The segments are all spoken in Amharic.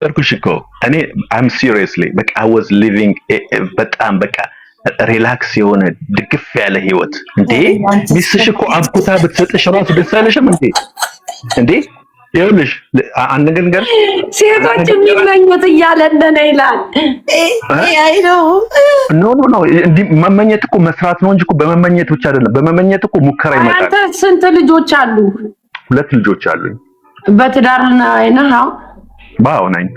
ነገርኩሽ እኮ እኔ I'm seriously በቃ I was living በጣም በቃ ሪላክስ የሆነ ድግፍ ያለ ህይወት እንዴ ሚስትሽ እኮ አብኩታ ብትሰጥሽ ራሱ ደስ አይልሽም እንዴ እንዴ ይኸውልሽ አንድ ነገር ሴቶች የሚመኙት እያለ እንደነ ይላል አይ ነው ኖ እንዲህ መመኘት እኮ መስራት ነው እንጂ እኮ በመመኘት ብቻ አይደለም በመመኘት እኮ ሙከራ ይመጣል አንተ ስንት ልጆች አሉ 2 ልጆች አሉኝ በትዳርና አይነው ባው ነኝ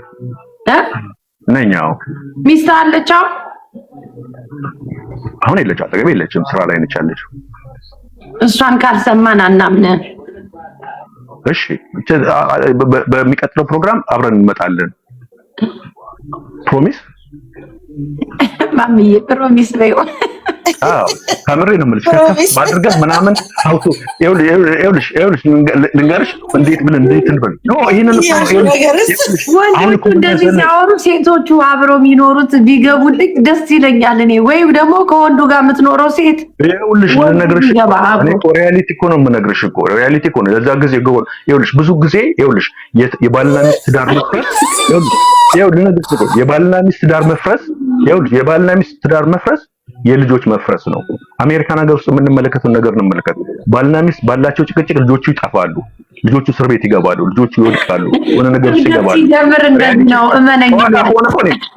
ሚስት አለቻው አሁን የለችም አጠገቤ የለችም ስራ ላይ ነች ያለችው እሷን ካልሰማን አናምነን እሺ በሚቀጥለው ፕሮግራም አብረን እንመጣለን ፕሮሚስ ማሚዬ ፕሮሚስ በይው ካሜራ ነው የምልሽ ማድረግ ምናምን አውቶ ይኸውልሽ ልንገርሽ እንዴት እንበል ነው ይሄንን ወንዶቹ እንደዚህ ሲያወሩ ሴቶቹ አብረው የሚኖሩት ቢገቡልኝ ደስ ይለኛል እኔ ወይም ደግሞ ከወንዱ ጋር የምትኖረው ሴት ይኸውልሽ ልነግርሽ እኔ ሪያሊቲ እኮ ነው የምነግርሽ እኮ ሪያሊቲ እኮ ነው ለዛ ጊዜ ይኸውልሽ ብዙ ጊዜ ይኸውልሽ የባልና ሚስት ትዳር መፍረስ ልነግርሽ እኮ የባልና ሚስት ትዳር መፍረስ ይኸውልሽ የባልና ሚስት ትዳር መፍረስ የልጆች መፍረስ ነው አሜሪካን ሀገር ውስጥ የምንመለከተው ነገር ነው የምንመለከተው ባልና ሚስት ባላቸው ጭቅጭቅ ልጆቹ ይጠፋሉ ልጆቹ እስር ቤት ይገባሉ ልጆቹ ይወድቃሉ ወነ ነገር ውስጥ ይገባሉ ይጀምር እንደዚህ ነው እመነኝ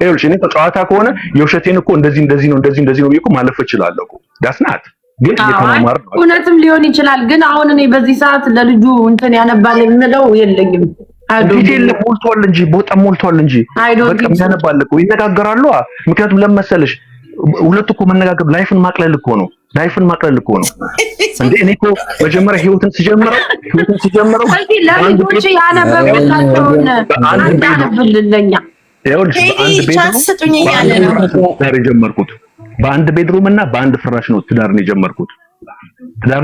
ይኸውልሽ እኔ ተጫዋታ ከሆነ የውሸቴን እኮ እንደዚህ ነው እኮ ማለፍ እችላለሁ እኮ ዳስናት ግን የተማማር ነው እውነትም ሊሆን ይችላል ግን አሁን እኔ በዚህ ሰዓት ለልጁ እንትን ያነባል የምለው የለኝም አይዶል ሞልቷል እንጂ በጣም ሞልቷል እንጂ በቃ ያነባል እኮ ይነጋገራሉ ምክንያቱም ለምሳሌሽ ሁለቱ እኮ መነጋገር ላይፍን ማቅለል እኮ ነው እንዴ እኔ እኮ መጀመሪያ ህይወትን ሲጀምረው ለልጆች ያነበብላቸውን አንድ ያነብልልኛ ይኸውልሽ በአንድ ቤድሩም እና በአንድ ፍራሽ ነው ትዳርን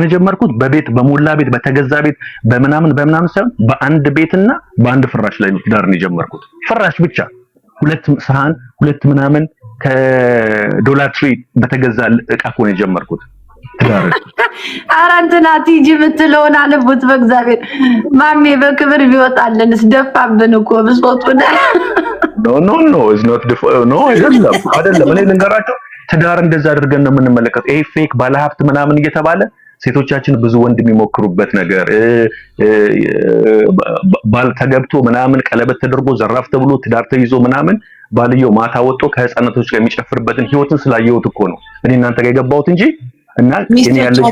የጀመርኩት በቤት በሞላ ቤት በተገዛ ቤት በምናምን ሳይሆን በአንድ ቤትና በአንድ ፍራሽ ላይ ነው ትዳርን የጀመርኩት ፍራሽ ብቻ ሁለት ሰሃን ሁለት ምናምን ከዶላር ትሪ በተገዛ እቃ እኮ ነው የጀመርኩት ትዳር አራንተና ቲጂ ምትለውን አለቡት በእግዚአብሔር ማሜ በክብር ቢወጣልንስ ደፋብን እኮ ብሶቱን ኖ is not no አይደለም እኔ ልንገራቸው ትዳር እንደዛ አድርገን ነው የምንመለከተው ይሄ ፌክ ባለሀብት ምናምን እየተባለ ሴቶቻችን ብዙ ወንድ የሚሞክሩበት ነገር ባል ተገብቶ ምናምን ቀለበት ተደርጎ ዘራፍ ተብሎ ትዳር ተይዞ ምናምን ባልየው ማታ ወጥቶ ከህፃናቶች ጋር የሚጨፍርበትን ህይወትን ስላየሁት እኮ ነው እኔ እናንተ ጋር የገባሁት እንጂ እና እኔ ያለው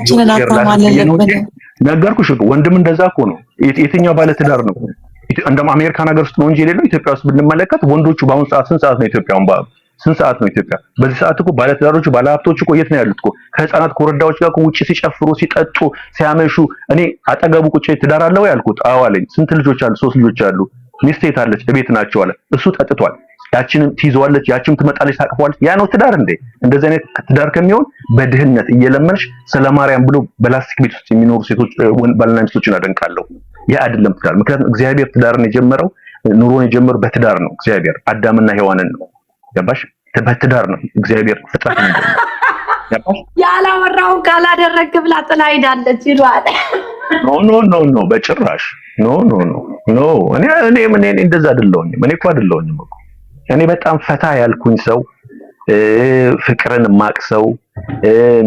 ነገርኩሽ ወንድም እንደዛ እኮ ነው የትኛው ባለ ትዳር ነው እንደም አሜሪካን ሀገር ውስጥ ነው እንጂ የሌለው ኢትዮጵያ ውስጥ ብንመለከት ወንዶቹ በአሁን ሰዓት ስንት ሰዓት ነው ኢትዮጵያውን ስንት ሰዓት ነው ኢትዮጵያ በዚህ ሰዓት እኮ ባለ ትዳሮቹ ባለ ሀብቶች እኮ የት ነው ያሉት እኮ ከህፃናት ኮረዳዎች ጋር ውጪ ሲጨፍሩ ሲጠጡ ሲያመሹ እኔ አጠገቡ ቁጭ ትዳር አለው ያልኩት አዎ አለኝ ስንት ልጆች አሉ 3 ልጆች አሉ ሚስት የታለች ቤት ናቸው አለ እሱ ጠጥቷል ያቺንም ትይዘዋለች ያቺም ትመጣለች ታቅፈዋለች ያ ነው ትዳር እንዴ እንደዚህ አይነት ትዳር ከሚሆን በድህነት እየለመንሽ ሰለማርያም ብሎ በላስቲክ ቤት ውስጥ የሚኖሩ ሴቶች ባልና ሚስቶችን አደንቃለሁ ያ አይደለም ትዳር ምክንያቱም እግዚአብሔር ትዳርን የጀመረው ኑሮን የጀመረው በትዳር ነው እግዚአብሔር አዳምና ሔዋንን ነው ያባሽ በትዳር ነው እግዚአብሔር ፍጥረት ነው ያባሽ ያላወራው ካላደረክ ብላ ጥላ ሄዳለች ይሏል ኖ በጭራሽ ኖ እኔ እንደዛ አይደለሁኝም እኔ እኮ አይደለሁኝም እኮ እኔ በጣም ፈታ ያልኩኝ ሰው ፍቅርን ማቅሰው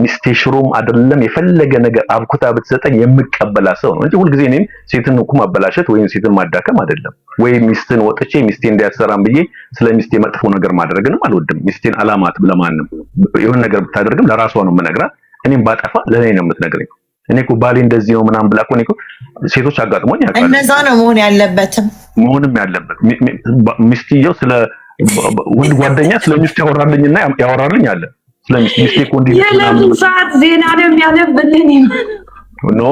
ሚስቴሽሩም አይደለም የፈለገ ነገር አብኩታ ብትሰጠኝ የምቀበላ ሰው ነው እንጂ ሁሉ ጊዜ እኔን ሴትን እኮ ማበላሸት ወይም ሴትን ማዳከም አይደለም ወይ ሚስትን ወጥቼ ሚስቴ እንዲያሰራም ብዬ ስለ ሚስቴ መጥፎ ነገር ማድረግንም አልወድም ሚስቴን አላማት ለማንም የሆነ ነገር ብታደርግም ለራሷ ነው የምነግራት እኔም ባጠፋ ለኔ ነው የምትነግረኝ እኔ እኮ ባሌ እንደዚህ ነው ምናምን ብላ እኮ እኔ እኮ ሴቶች አጋጥሞኝ ያውቃል እንደዛ ነው መሆንም ያለበት ሚስትየው ስለ ወንድ ጓደኛ ስለሚስት ያወራልኝ አለ ስለሚስት እኮ እንዲህ የለምን ሰዓት ዜና ነው የሚያነብልኝ ኖ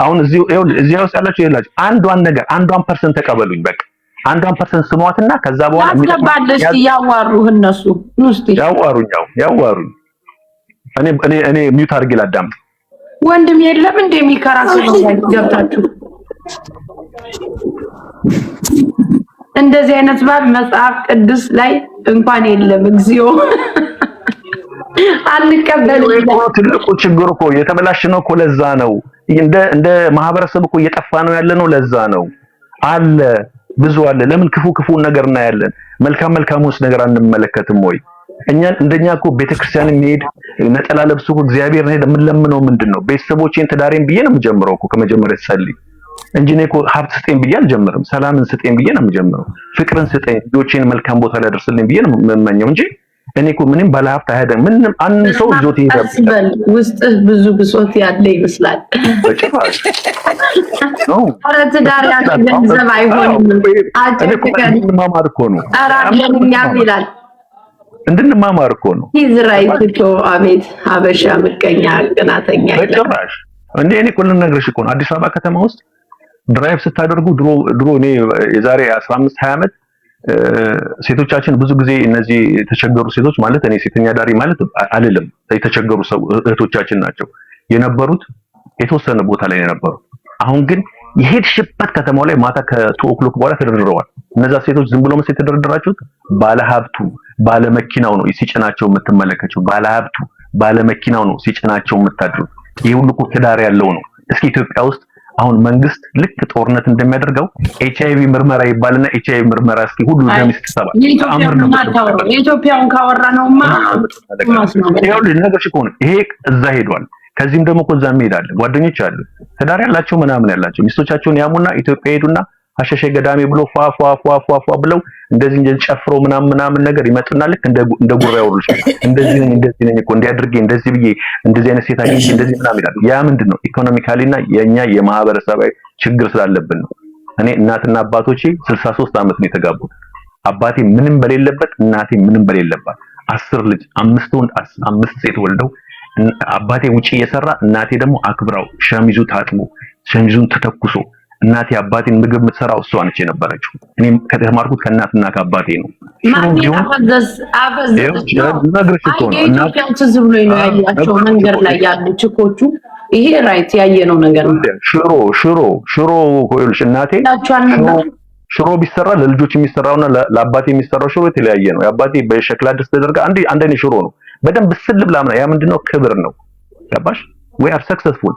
አሁን እዚህ ውስጥ ያላችሁ ይላችሁ አንዷን ፐርሰንት ተቀበሉኝ በቃ አንዷን ፐርሰንት ስሟትና ከዛ በኋላ ያስገባለሽ ያዋሩህ እነሱ ንስቲ ያዋሩኝ እኔ ሚውት አድርጌ ላዳምጥ ወንድም የለም እንደሚከራከሩ ገብታችሁ እንደዚህ አይነት ባል መጽሐፍ ቅዱስ ላይ እንኳን የለም እግዚኦ አንቀበልም ትልቁ ችግር እኮ የተበላሽ ነው እኮ ለዛ ነው እንደ ማህበረሰብ እኮ እየጠፋ ነው ያለ ነው ለዛ ነው አለ ብዙ አለ። ለምን ክፉ ነገር እናያለን? መልካሙስ ነገር አንመለከትም ወይ? እኛ እንደኛ እኮ ቤተክርስቲያን የሚሄድ ነጠላ ለብሶ እግዚአብሔር ነው የምንለምነው ምንድነው? ቤተሰቦቼን ትዳሬን ብዬ ነው የምጀምረው እኮ ከመጀመሪያ ተሰልይ እንጂ እኔ እኮ ሀብት ስጠኝ ብዬ አልጀምርም። ሰላምን ስጠኝ ብዬ ነው የምጀምረው። ፍቅርን ስጠኝ፣ ልጆቼን መልካም ቦታ ላይ አደርስልኝ ብዬ ነው የምመኘው እንጂ እኔ እኮ ምንም ባለሀብት አይደለም። ምንም አንድ ሰው ይዞት ይሄዳል። ውስጥህ ብዙ ብሶት ያለ ይመስላል። በጭራሽ ነው። ትዳር ያለ ገንዘብ አይሆንም። እንድንማማር እኮ ነው። አራኛም ይላል እንድንማማር እኮ ነው። ይዝራይቶ አቤት ሀበሻ ምቀኛ ቅናተኛ በጭራሽ እንዴ! እኔ እኮ ልነግርሽ እኮ ነው። አዲስ አበባ ከተማ ውስጥ ድራይቭ ስታደርጉ ድሮ እኔ የዛሬ 15 20 ዓመት ሴቶቻችን ብዙ ጊዜ እነዚህ የተቸገሩ ሴቶች ማለት እኔ ሴተኛ ዳሪ ማለት አይደለም፣ የተቸገሩ እህቶቻችን ናቸው የነበሩት። የተወሰነ ቦታ ላይ የነበሩ አሁን ግን የሄድሽበት ከተማው ላይ ማታ ከ2 በኋላ ተደርድረዋል። እነዛ ሴቶች ዝም ብሎ መሰለኝ የተደረደራችሁት ባለሀብቱ ባለመኪናው ነው ሲጭናቸው የምትመለከቱት። ባለሀብቱ ባለመኪናው ነው ሲጭናቸው የምታድሩት። ይሄ ሁሉ እኮ ትዳር ያለው ነው። እስኪ ኢትዮጵያ ውስጥ አሁን መንግስት ልክ ጦርነት እንደሚያደርገው ኤችአይቪ ምርመራ ይባልና ኤችአይቪ ምርመራ እስኪ ሁሉ ደምስት ተባለ። የኢትዮጵያውን ካወራ ነውማ ይኸውልህ ነገርሽ እኮ ነው። ይሄ እዛ ሄዷል። ከዚህም ደግሞ እኮ እዛም ይሄዳል። ጓደኞች አሉ ትዳር ያላቸው ምናምን ያላቸው ሚስቶቻቸውን ያሙና ኢትዮጵያ ሄዱና አሸሸ ገዳሜ ብሎ ፏ ብለው እንደዚህ ጨፍሮ ምናምን ነገር ይመጡና ልክ እንደ ጉራ ያወሩሽ እንደዚህ ነኝ እኮ እንዲያድርጌ እንደዚህ ብዬ እንደዚህ አይነት ሴት አግኝቼ እንደዚህ ምናምን ይላል። ያ ምንድነው ኢኮኖሚካሊና የኛ የማህበረሰባዊ ችግር ስላለብን ነው። እኔ እናትና አባቶቼ 63 ዓመት ነው የተጋቡት። አባቴ ምንም በሌለበት እናቴ ምንም በሌለባት 10 ልጅ 5 ወንድ 5 ሴት ወልደው አባቴ ውጪ እየሰራ እናቴ ደግሞ አክብራው ሸሚዙ ታጥቦ ሸሚዙን ተተኩሶ እናቴ አባቴን ምግብ የምትሰራው እሷ ነች የነበረችው። እኔም ከተማርኩት ከእናትና ከአባቴ ነው። መንገድ ላይ ያሉ ችኮቹ ይሄ ራይት ያየነው ነገር ነው። ሽሮ ኮይልሽ እናቴ ሽሮ ቢሰራ ለልጆች የሚሰራውና ለአባቴ የሚሰራው ሽሮ የተለያየ ነው። የአባቴ በሸክላ ድስት ተደርጋ አንድ አይነት ሽሮ ነው። በደንብ ስል ብላ ያ ምንድነው ክብር ነው። ገባሽ? we are successful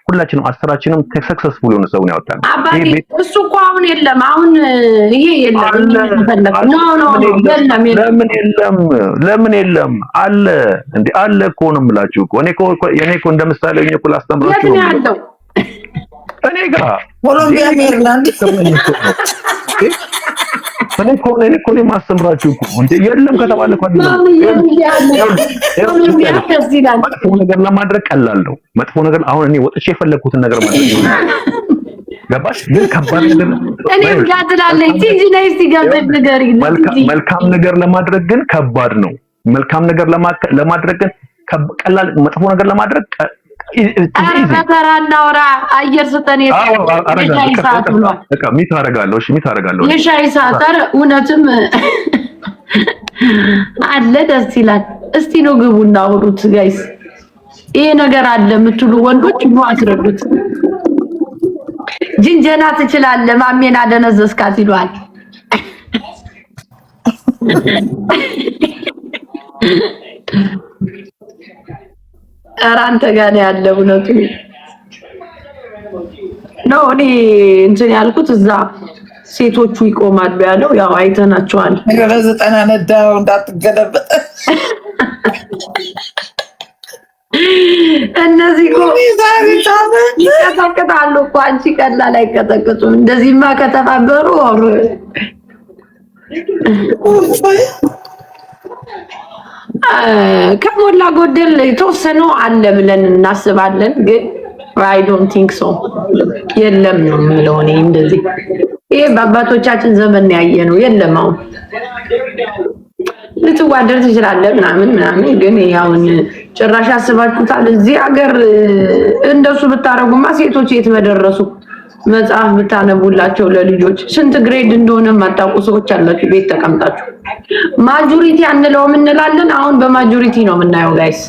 ሁላችንም 10አችንም ሰክሰስፉል የሆነ ሰው ነው ያወጣን። እሱ እኮ አሁን የለም። አሁን ይሄ የለም። ለምን የለም? አለ እንዴ? አለ እኮ ነው የምላችሁ እኮ እኔ እኮ እንደምሳሌ እኮ ላስተምራችሁ ነው። እኔ ጋር ኮሎምቢያ ሜሪላንድ እኔ እኮ ማስተምራችሁ እኮ እንዴ የለም ከተባለ እኮ መጥፎ ነገር ለማድረግ ቀላል ነው። መጥፎ ነገር አሁን እኔ ወጥቼ የፈለኩትን ነገር ማድረግ ነው። ገባሽ? ግን ከባድ ነገር እኔም ጋድላለኝ ቲጂ ላይ ሲጋበድ ነገር መልካም ነገር ለማድረግ ግን ከባድ ነው። መልካም ነገር ለማድረግ ግን ቀላል፣ መጥፎ ነገር ለማድረግ አረጋጋና ወራ አየር ስተኔ የሻይ ሰዓት ብሏል። በቃ ሚት አደርጋለሁ የሻይ ሰዓት እውነትም አለ። ደስ ይላል። እስቲ ነው ግቡና አውሩት ጋይስ። ይሄ ነገር አለ የምትሉ ወንዶች ነው አስረዱት። ጅንጀና ትችላለህ ማሜን አደነዘዝካት ይሏል። አራንተ ጋር ያለ እውነቱ ነው። እኔ እንትን ያልኩት እዛ ሴቶቹ ይቆማሉ ያለው ያው አይተናቸዋል። ለዘጠና ነዳው እንዳትገለበጥ እነዚህ ይቀጠቅጣሉ እኮ አንቺ ቀላል አይቀጠቅጡም። እንደዚህማ ከተባበሩ ከሞላ ጎደል የተወሰነው አለ ብለን እናስባለን። ግን I don't think so የለም ነው የምለው እኔ። እንደዚህ ይሄ በአባቶቻችን ዘመን ያየነው የለም። አሁን ልትዋደድ ትችላለህ ምናምን ግን ያውን ጭራሽ አስባችሁታል? እዚህ ሀገር እንደሱ ብታረጉማ ሴቶች የት በደረሱ። መጽሐፍ ብታነቡላቸው ለልጆች ስንት ግሬድ እንደሆነ ማጣቁ ሰዎች አላችሁ ቤት ተቀምጣችሁ። ማጆሪቲ አንለውም እንላለን። አሁን በማጆሪቲ ነው የምናየው ጋይስ።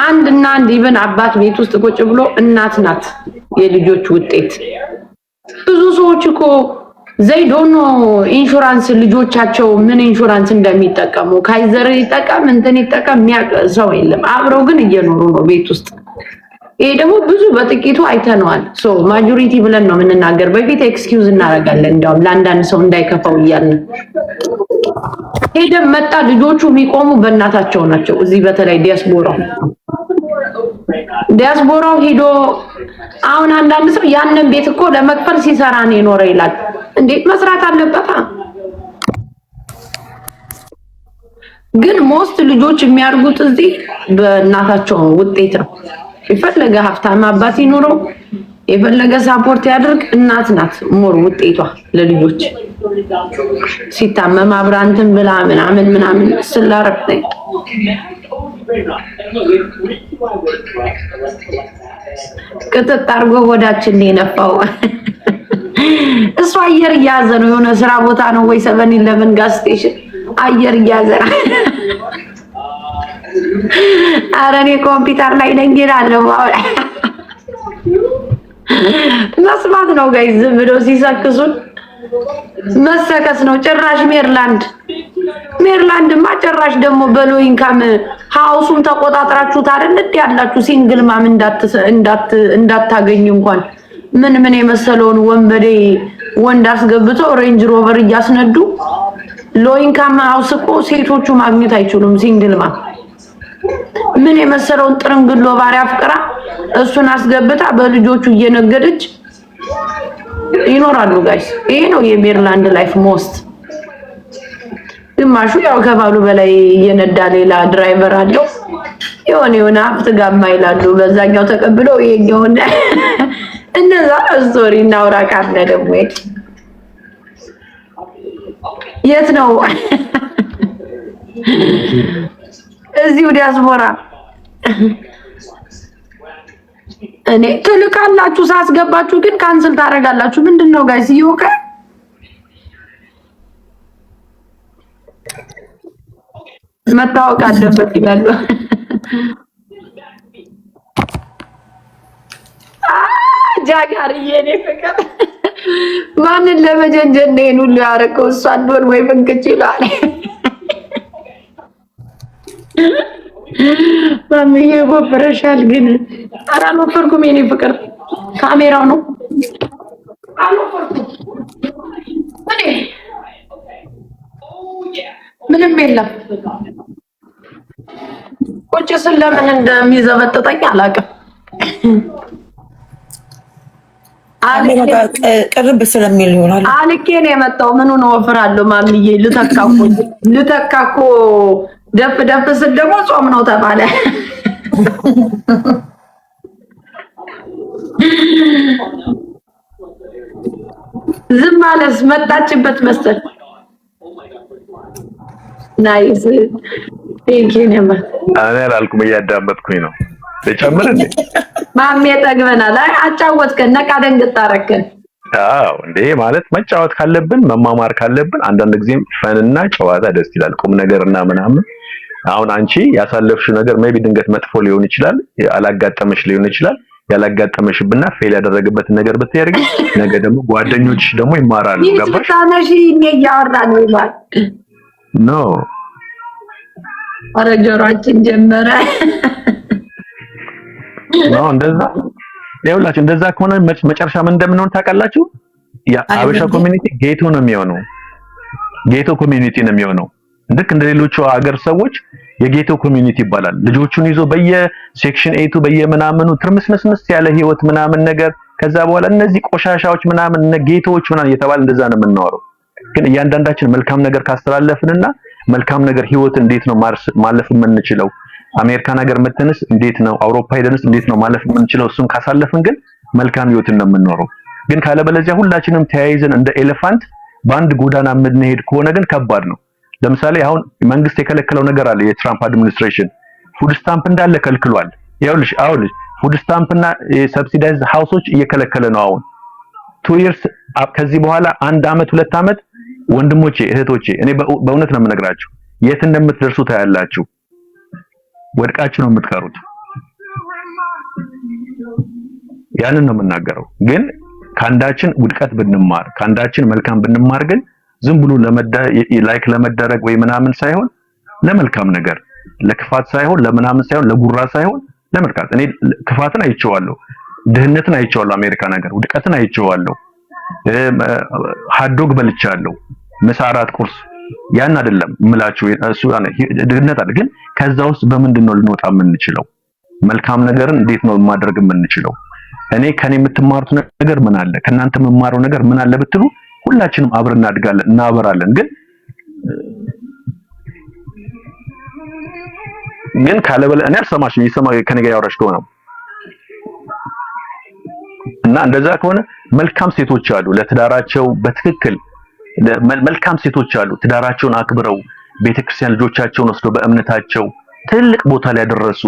አንድ ኢቭን አባት ቤት ውስጥ ቁጭ ብሎ እናት ናት የልጆች ውጤት። ብዙ ሰዎች እኮ ዘይዶኖ ኢንሹራንስ ልጆቻቸው ምን ኢንሹራንስ እንደሚጠቀሙ ካይዘር ይጠቀም እንትን ይጠቀም የሚያውቅ ሰው የለም። አብረው ግን እየኖሩ ነው ቤት ውስጥ። ይሄ ደግሞ ብዙ በጥቂቱ አይተነዋል። ሶ ማጆሪቲ ብለን ነው የምንናገር። በፊት ኤክስኪውዝ እናደርጋለን እንደውም ለአንዳንድ ሰው እንዳይከፋው እያልን ሄደን መጣ። ልጆቹ የሚቆሙ በእናታቸው ናቸው። እዚህ በተለይ ዲያስፖራው ሄዶ አሁን አንዳንድ ሰው ያንን ቤት እኮ ለመክፈል ሲሰራ ነው የኖረ ይላል። እንዴት መስራት አለበት? ግን ሞስት ልጆች የሚያርጉት እዚህ በእናታቸው ውጤት ነው። የፈለገ ሀብታም አባት ይኖረው የፈለገ ሳፖርት ያድርግ፣ እናት ናት ሞር ውጤቷ ለልጆች። ሲታመም አብራንትን ብላ ምናምን ስላረፍተ ቅጥጥ አድርጎ ወዳችን የነፋው እሱ አየር እያዘ ነው። የሆነ ስራ ቦታ ነው ወይ 7-11 ጋዝ ስቴሽን አየር እያዘ ኧረ እኔ ኮምፒውተር ላይ ነኝ እላለሁ። መስማት ነው ጋይዝ፣ ዝም ብሎ ሲሰክሱን መሰከስ ነው። ጭራሽ ሜሪላንድማ ጭራሽ ደግሞ በሎ ኢንካም ሃውሱን ተቆጣጥራችሁት አይደል እንዴ ያላችሁ ሲንግል ማም እንዳታገኙ እንኳን ምን የመሰለውን ወንበዴ ወንድ አስገብተው ሬንጅ ሮቨር እያስነዱ ሎ ኢንካም ሃውስ እኮ ሴቶቹ ማግኘት አይችሉም። ሲንግል ማም ምን የመሰለውን ጥርንግሎ ባሪያ ፍቅራ እሱን አስገብታ በልጆቹ እየነገደች ይኖራሉ ጋይስ። ይሄ ነው የሜሪላንድ ላይፍ ሞስት። ግማሹ ያው ከባሉ በላይ እየነዳ ሌላ ድራይቨር አለው የሆነ ሀብት ጋማ ይላሉ። በዛኛው ተቀብለው ይሄኛው እንደዛ ስቶሪ እናውራ ካለ ደግሞ የት ነው እዚሁ ዲያስፖራ እኔ ትልካላችሁ ሳስገባችሁ ግን ካንስል ታደርጋላችሁ። ምንድነው ጋይስ? ይወቀ መታወቅ አለበት ይላሉ። ጃጋርዬ እኔ ፍቅር ማንን ለመጀንጀን ነው ሁሉ ያረከው? እሷን ዶን ወይ ፍንክች ይላል። ማምዬ ወፍረሻል። ግን ኧረ አልወፈርኩም የኔ ፍቅር፣ ካሜራው ነው። አልወፈርኩም እኔ ምንም የለም። ቁጭ ስል ለምን እንደሚዘበጥጠኝ አላውቅም። ቅርብ ስለሚል ይሆናል። አልኬ ነው የመጣው። ምኑን ወፍራለሁ ማምዬ? ልተካኮ ደፍ ስል ደግሞ ጾም ነው ተባለ። ዝም ማለስ መጣችበት መሰል። ናይስ ቴንኪው። እኔ አላልኩም እያዳመጥኩኝ ነው። ተጨምር እንዴ ማሜ ጠግበናል። አጫወትከን፣ ነቃ ደንግጥ አደረከን። አዎ እንዴ ማለት መጫወት ካለብን መማማር ካለብን አንዳንድ ጊዜም ፈንና ጨዋታ ደስ ይላል። ቁም ነገርና ምናምን አሁን አንቺ ያሳለፍሽው ነገር ሜቢ ድንገት መጥፎ ሊሆን ይችላል፣ አላጋጠመሽ ሊሆን ይችላል። ያላጋጠመሽብና ፌል ያደረገበትን ነገር ብትያርጊ ነገ ደግሞ ጓደኞችሽ ደግሞ ይማራሉ። ገባሽ? ታናሽ እያወራ ነው ይላል። ኖ ኧረ ጆሮአችን ጀመረ። ኖ እንደዛ ይኸውላችሁ፣ እንደዛ ከሆነ መጨረሻ ምን እንደምንሆን ታውቃላችሁ? የአበሻ ኮሚኒቲ ጌቶ ነው የሚሆነው። ጌቶ ኮሚኒቲ ነው የሚሆነው። ልክ እንደሌሎቹ ሀገር ሰዎች የጌቶ ኮሚኒቲ ይባላል። ልጆቹን ይዞ በየሴክሽን 8 በየምናምኑ ትርምስምስምስ ያለ ህይወት ምናምን ነገር። ከዛ በኋላ እነዚህ ቆሻሻዎች ምናምን ጌቶዎች ምናምን እየተባለ እንደዛ ነው የምናወራው። ግን እያንዳንዳችን መልካም ነገር ካስተላለፍንና መልካም ነገር ህይወት እንዴት ነው ማለፍ የምንችለው? አሜሪካን ሀገር መተንስ እንዴት ነው? አውሮፓ ሄደንስ እንዴት ነው ማለፍ የምንችለው? እሱን ካሳለፍን ግን መልካም ህይወትን ነው የምንኖረው። ግን ካለበለዚያ ሁላችንም ተያይዘን እንደ ኤሌፋንት በአንድ ጎዳና የምንሄድ ከሆነ ግን ከባድ ነው። ለምሳሌ አሁን መንግስት የከለከለው ነገር አለ። የትራምፕ አድሚኒስትሬሽን ፉድ ስታምፕ እንዳለ ከልክሏል። ይኸውልሽ አሁን ፉድ ስታምፕ እና የሰብሲዳይዝድ ሃውሶች እየከለከለ ነው አሁን 2 years። ከዚህ በኋላ 1 አመት 2 አመት ወንድሞቼ እህቶቼ፣ እኔ በእውነት ነው የምነግራችሁ፣ የት እንደምትደርሱ ታያላችሁ። ወድቃችሁ ነው የምትቀሩት። ያንን ነው የምናገረው። ግን ካንዳችን ውድቀት ብንማር፣ ካንዳችን መልካም ብንማር ግን ዝም ብሎ ላይክ ለመደረግ ወይ ምናምን ሳይሆን ለመልካም ነገር፣ ለክፋት ሳይሆን ለምናምን ሳይሆን ለጉራ ሳይሆን ለመርካት እኔ ክፋትን አይቼዋለሁ፣ ድህነትን አይቼዋለሁ፣ አሜሪካ ነገር ውድቀትን አይቼዋለሁ፣ ሀዶግ በልቻለሁ፣ ምሳ፣ እራት፣ ቁርስ ያን አይደለም ምላችሁ እሱ ድህነት አለ። ግን ከዛ ውስጥ በምንድነው ልንወጣ የምንችለው? መልካም ነገርን እንዴት ነው ማድረግ የምንችለው? እኔ ከኔ የምትማሩት ነገር ምን አለ፣ ከናንተ የምማረው ነገር ምን አለ ብትሉ ሁላችንም አብረን እናድጋለን፣ እናበራለን። ግን ካለበለ እኔ አልሰማሽም፣ ይሰማ ከኔ ጋር ያወራሽ ከሆነ እና እንደዛ ከሆነ መልካም ሴቶች አሉ ለትዳራቸው በትክክል መልካም ሴቶች አሉ ትዳራቸውን አክብረው ቤተክርስቲያን ልጆቻቸውን ወስደው በእምነታቸው ትልቅ ቦታ ላይ ያደረሱ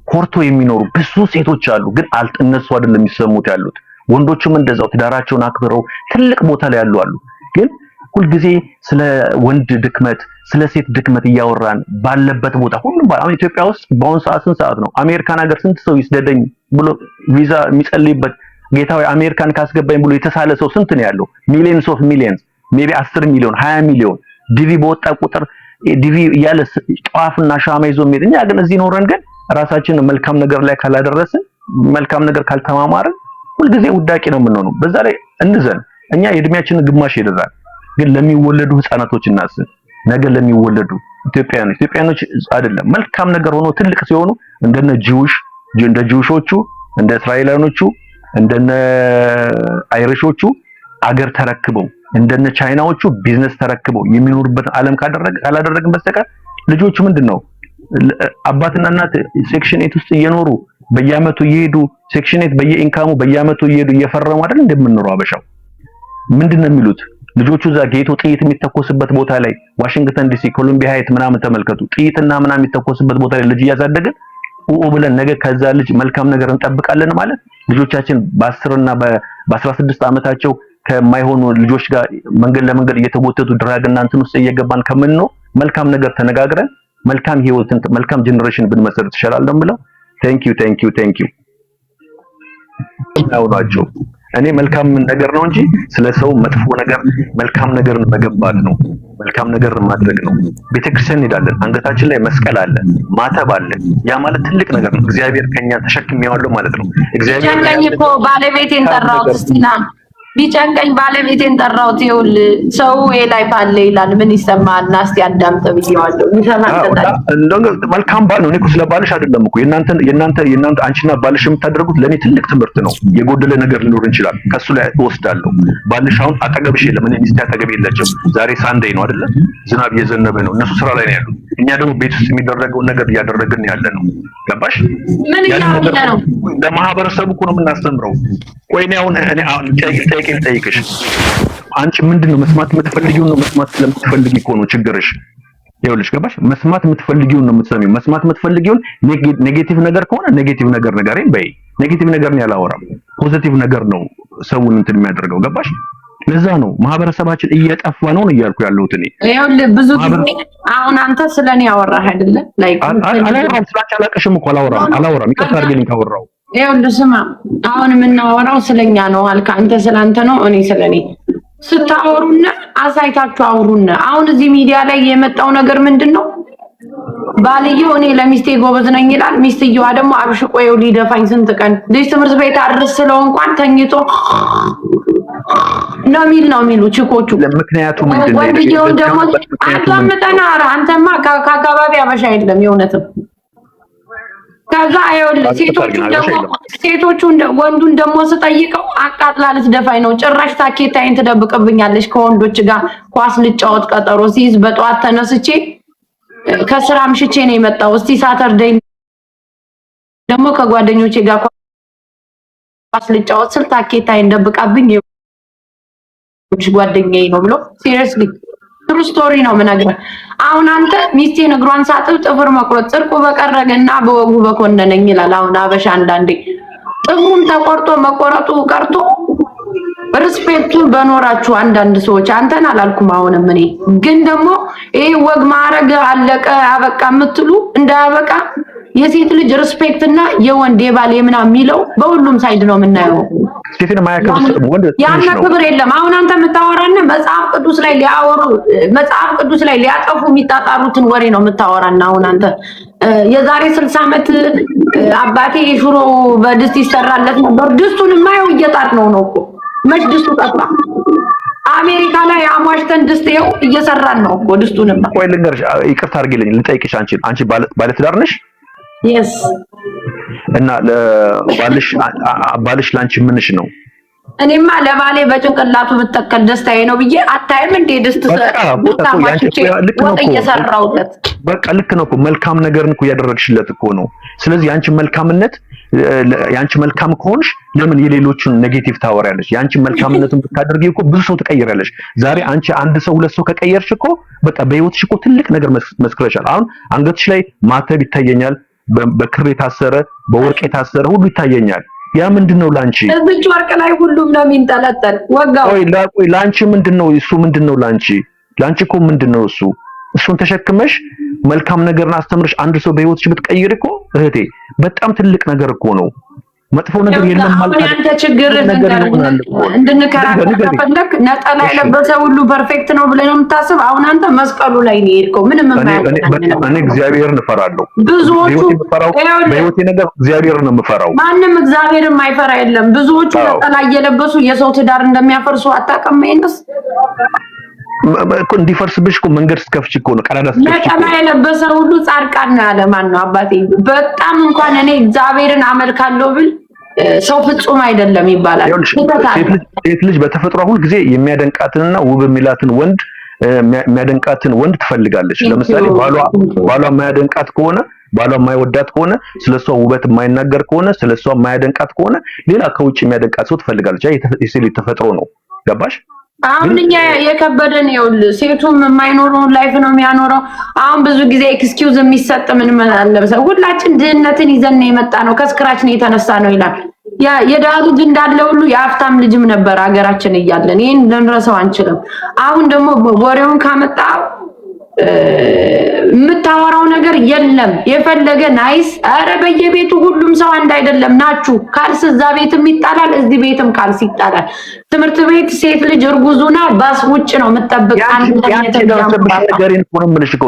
ኮርቶ የሚኖሩ ብዙ ሴቶች አሉ። ግን እነሱ አይደለም የሚሰሙት ያሉት። ወንዶቹም እንደዛው ትዳራቸውን አክብረው ትልቅ ቦታ ላይ ያሉ አሉ። ግን ሁልጊዜ ስለ ወንድ ድክመት ስለ ሴት ድክመት እያወራን ባለበት ቦታ ሁሉም አሁን ኢትዮጵያ ውስጥ በአሁን ሰዓት ነው አሜሪካን ሀገር ስንት ሰው ይስደደኝ ብሎ ቪዛ የሚጸልይበት ጌታዊ አሜሪካን ካስገባኝ ብሎ የተሳለ ሰው ስንት ነው ያለው? ሚሊየንስ ኦፍ ሚሊየንስ ሜቢ 10 ሚሊዮን 20 ሚሊዮን ዲቪ በወጣ ቁጥር ዲቪ ያለ ጧፍና ሻማ ይዞ የሚሄድ። እኛ ግን እዚህ ኖረን ግን ራሳችንን መልካም ነገር ላይ ካላደረስን መልካም ነገር ካልተማማርን ሁልጊዜ ውዳቂ ነው የምንሆነው። በዛ ላይ እንዘን እኛ የእድሜያችንን ግማሽ ይደራል። ግን ለሚወለዱ ህፃናቶች እናስብ። ነገ ለሚወለዱ ኢትዮጵያኖች አይደለም መልካም ነገር ሆኖ ትልቅ ሲሆኑ እንደ ጂውሾቹ እንደ እስራኤላውያኖቹ እንደነ አይሪሾቹ አገር ተረክበው እንደነ ቻይናዎቹ ቢዝነስ ተረክበው የሚኖሩበትን ዓለም ካላደረግን በስተቀር ልጆቹ ምንድነው አባትና እናት ሴክሽን 8 ውስጥ እየኖሩ በየአመቱ እየሄዱ ሴክሽን 8 በየኢንካሙ በየአመቱ እየሄዱ እየፈረሙ አይደል እንደምንኖረው አበሻው ምንድነው የሚሉት ልጆቹ እዛ ጌቶ ጥይት የሚተኮስበት ቦታ ላይ ዋሽንግተን ዲሲ ኮሎምቢያ ሃይት ምናምን ተመልከቱ ጥይትና ምናምን የሚተኮስበት ቦታ ላይ ልጅ እያሳደገን ብለን ነገ ከዛ ልጅ መልካም ነገር እንጠብቃለን ማለት ልጆቻችን በ10 እና በ16 አመታቸው ከማይሆኑ ልጆች ጋር መንገድ ለመንገድ እየተጎተቱ ድራግና እንትን ውስጥ እየገባን ከምንኖ መልካም ነገር ተነጋግረን መልካም ህይወትን መልካም ጀነሬሽን ብንመሰርት ይችላል ነው የምለው። ቴንክ ዩ ያውላችሁ። እኔ መልካም ነገር ነው እንጂ ስለ ሰው መጥፎ ነገር መልካም ነገርን መገባት ነው መልካም ነገርን ማድረግ ነው። ቤተክርስቲያን እንሄዳለን፣ አንገታችን ላይ መስቀል አለ፣ ማተብ አለ። ያ ማለት ትልቅ ነገር ነው። እግዚአብሔር ከኛ ተሸክሜዋለሁ ማለት ነው። እግዚአብሔር ጨንቀኝ እኮ ባለቤቴን ጠራሁት እስቲና ቢጨንቀኝ ባለቤቴን ጠራሁት። ይኸውልህ ሰው ላይ ባለ ይላል ምን ይሰማልና እስቲ አዳምጥ ብዬዋለሁ። ይሰማል መልካም ባል ነው። እኔ እኮ ስለ ባልሽ አይደለም እኮ የእናንተ አንቺና ባልሽ የምታደርጉት ለኔ ትልቅ ትምህርት ነው። የጎደለ ነገር ሊኖር ይችላል ከሱ ላይ እወስዳለሁ። ባልሽ አሁን አጠገብሽ የለም፣ እኔ ሚስቴ አጠገብ የለችም። ዛሬ ሳንዴይ ነው አይደለ? ዝናብ እየዘነበ ነው፣ እነሱ ስራ ላይ ነው ያሉት። እኛ ደግሞ ቤት ውስጥ የሚደረገውን ነገር እያደረግን ያለ ነው። ገባሽ? ምን እያደረግን ነው? ለማህበረሰቡ እኮ ነው የምናስተምረው። ቆይ እኔ አሁን ጠይቅሽ አንቺ ምንድነው መስማት የምትፈልጊውን ነው መስማት ስለምትፈልጊ እኮ ነው ችግርሽ። ይኸውልሽ ገባሽ? መስማት የምትፈልጊውን ነው የምትሰሚው። መስማት የምትፈልጊውን ኔጌቲቭ ነገር ከሆነ ኔጌቲቭ ነገር ንገረኝ በይ። ኔጌቲቭ ነገር ነው ያላወራም። ፖዚቲቭ ነገር ነው ሰውን እንትን የሚያደርገው። ገባሽ? ለዛ ነው ማህበረሰባችን እየጠፋ ነው እያልኩ ያለሁት እኔ። ይኸውልህ ብዙ ጊዜ አሁን አንተ ስለኔ ያወራህ አይደለ? ላይክ አላወራም፣ ስላቻላቀሽም እኮ አላወራም። ይቅርታ አድርግልኝ ካወራው። ይኸውልህ ስማ፣ አሁን የምናወራው ስለኛ ነው አልካ። አንተ ስላንተ ነው፣ እኔ ስለኔ። ስታወሩና አሳይታችሁ አውሩና። አሁን እዚህ ሚዲያ ላይ የመጣው ነገር ምንድነው? ባልየው እኔ ለሚስቴ ጎበዝ ነኝ ይላል። ሚስትየዋ ደግሞ አብሽቆ ይኸው ሊደፋኝ ስንት ቀን ልጅ ትምህርት ቤት አድርስ ስለው እንኳን ተኝቶ ነው የሚሉ ችኮቹ። ምክንያቱም ምንድነው? ወንድየው ደግሞ አዳምጠና አንተማ ከአካባቢ አበሻ የለም የእውነትም። ከዛ ይኸውልህ ሴቶቹ ወንዱን ደግሞ ስጠይቀው አቃጥላ ልትደፋኝ ነው፣ ጭራሽ ታኬታይን ትደብቅብኛለች። ከወንዶች ጋር ኳስ ልጫወት ቀጠሮ ሲይዝ በጠዋት ተነስቼ ከስራ ምሽቼ ነው የመጣው። እስቲ ሳተርዴይ ደግሞ ከጓደኞቼ ጋር ኳስ ልጫወት ስል ታኬታይን ደብቃብኝ ጓደኛዬ ነው ብሎ ሲሪየስሊ ትሩ ስቶሪ ነው የምነግርህ። አሁን አንተ ሚስቴን እግሯን ሳጥብ ጥፍር መቁረጥ ጽድቁ በቀረገና በወጉ በኮነነኝ ይላል። አሁን አበሻ አንዳንዴ ጥፍሩን ተቆርጦ መቆረጡ ቀርቶ ሪስፔክቱን በኖራችሁ አንዳንድ ሰዎች፣ አንተን አላልኩም። አሁንም እኔ ግን ደግሞ ይሄ ወግ ማረግ አለቀ አበቃ የምትሉ እንዳያበቃ የሴት ልጅ ሪስፔክት እና የወንድ የባል የምናምን የሚለው በሁሉም ሳይድ ነው የምናየው። ሴትን ማያከብር ወንድ ያን ክብር የለም። አሁን አንተ የምታወራና መጽሐፍ ቅዱስ ላይ ሊያጠፉ የሚጣጣሩትን ወሬ ነው የምታወራና አሁን አንተ የዛሬ 60 ዓመት አባቴ ሽሮ በድስት ይሰራለት ነበር። ድስቱን ማየው እየጣድ ነው እኮ መች ድስቱ ጠፋ? አሜሪካ ላይ አሟሽተን ድስት ይኸው እየሰራን ነው እኮ ድስቱንም። ቆይ ልንገርሽ፣ ይቅርታ አድርጊልኝ ልጠይቅሽ። አንቺ ባለ ትዳር ነሽ? yes። እና ባልሽ ላንቺ ምንሽ ነው? እኔማ ለባሌ በጭንቅላቱ ብትተከል ደስታዬ ነው ብዬ አታይም እንዴ? ድስት እየሰራሁለት በቃ ልክ ነው እኮ መልካም ነገርን እኮ ያደረግሽለት እኮ ነው። ስለዚህ ያንቺ መልካምነት ያንቺ መልካም ከሆንሽ ለምን የሌሎችን ኔጌቲቭ ታወሪያለሽ? ያንቺ መልካምነቱን ብታደርጊ እኮ ብዙ ሰው ትቀይራለሽ። ዛሬ አንቺ አንድ ሰው ሁለት ሰው ከቀየርሽ እኮ በቃ በህይወትሽ እኮ ትልቅ ነገር መስክረሻል። አሁን አንገትሽ ላይ ማተብ ይታየኛል፣ በክር የታሰረ በወርቅ የታሰረ ሁሉ ይታየኛል። ያ ምንድነው ላንቺ? እዚህ ወርቅ ላይ ሁሉም ነው የሚንጠለጠል። ወጋው ቆይ ላንቺ ምንድነው እሱ? ምንድነው ላንቺ እኮ ምንድነው እሱ? እሱን ተሸክመሽ መልካም ነገርን አስተምርሽ አንድ ሰው በህይወትሽ ብትቀይር እኮ እህቴ በጣም ትልቅ ነገር እኮ ነው። መጥፎ ነገር የለም ማለት ነው። ያንተ ችግር እንድንከራከር ከፈለክ ነጠላ የለበሰ ሁሉ ፐርፌክት ነው ብለህ ነው የምታስብ? አሁን አንተ መስቀሉ ላይ ነው የሄድከው። ምንም እኔ እግዚአብሔርን እፈራለሁ። ብዙዎቹ በህይወቴ ነገር እግዚአብሔርን ነው የምፈራው። ማንም እግዚአብሔርን የማይፈራ የለም። ብዙዎቹ ነጠላ እየለበሱ የሰው ትዳር እንደሚያፈርሱ አታውቅም? ይሄንስ እንዲፈርስብሽ እኮ መንገድ ስትከፍቺ እኮ ነው። ቀዳዳ ስትከፍቺ ነጠላ የለበሰ ሁሉ ጻድቃን ነው ያለ ማን ነው አባቴ? በጣም እንኳን እኔ እግዚአብሔርን አመልካለሁ ብል ሰው ፍጹም አይደለም ይባላል። ሴት ልጅ በተፈጥሮ ሁሉ ጊዜ የሚያደንቃትንና ውብ የሚላትን የሚያደንቃትን ወንድ ትፈልጋለች። ለምሳሌ ባሏ የማያደንቃት ከሆነ ባሏ የማይወዳት ከሆነ ስለሷ ውበት የማይናገር ከሆነ ስለሷ የማያደንቃት ከሆነ ሌላ ከውጭ የሚያደንቃት ሰው ትፈልጋለች። የሴት ልጅ ተፈጥሮ ነው። ገባሽ? አሁን እኛ የከበደን ይኸውልህ ሴቱም የማይኖረውን ላይፍ ነው የሚያኖረው። አሁን ብዙ ጊዜ ኤክስኪውዝ የሚሰጥ ምን አለበሰ ሁላችን ድህነትን ይዘን የመጣ ነው ከስክራች ነው የተነሳ ነው ይላል። የድሃ ልጅ እንዳለ ሁሉ የሀብታም ልጅም ነበር ሀገራችን እያለን። ይሄን ልንረሳው አንችልም። አሁን ደግሞ ወሬውን ካመጣ የምታወራው ነገር የለም። የፈለገ ናይስ አረ በየቤቱ ሁሉም ሰው አንድ አይደለም ናችሁ። ካልስ እዛ ቤትም ይጣላል፣ እዚህ ቤትም ካልስ ይጣላል። ትምህርት ቤት ሴት ልጅ እርጉዙና ባስ ውጭ ነው የምትጠብቅ። አንድ ነገርን እኮ ነው የምልሽ እኮ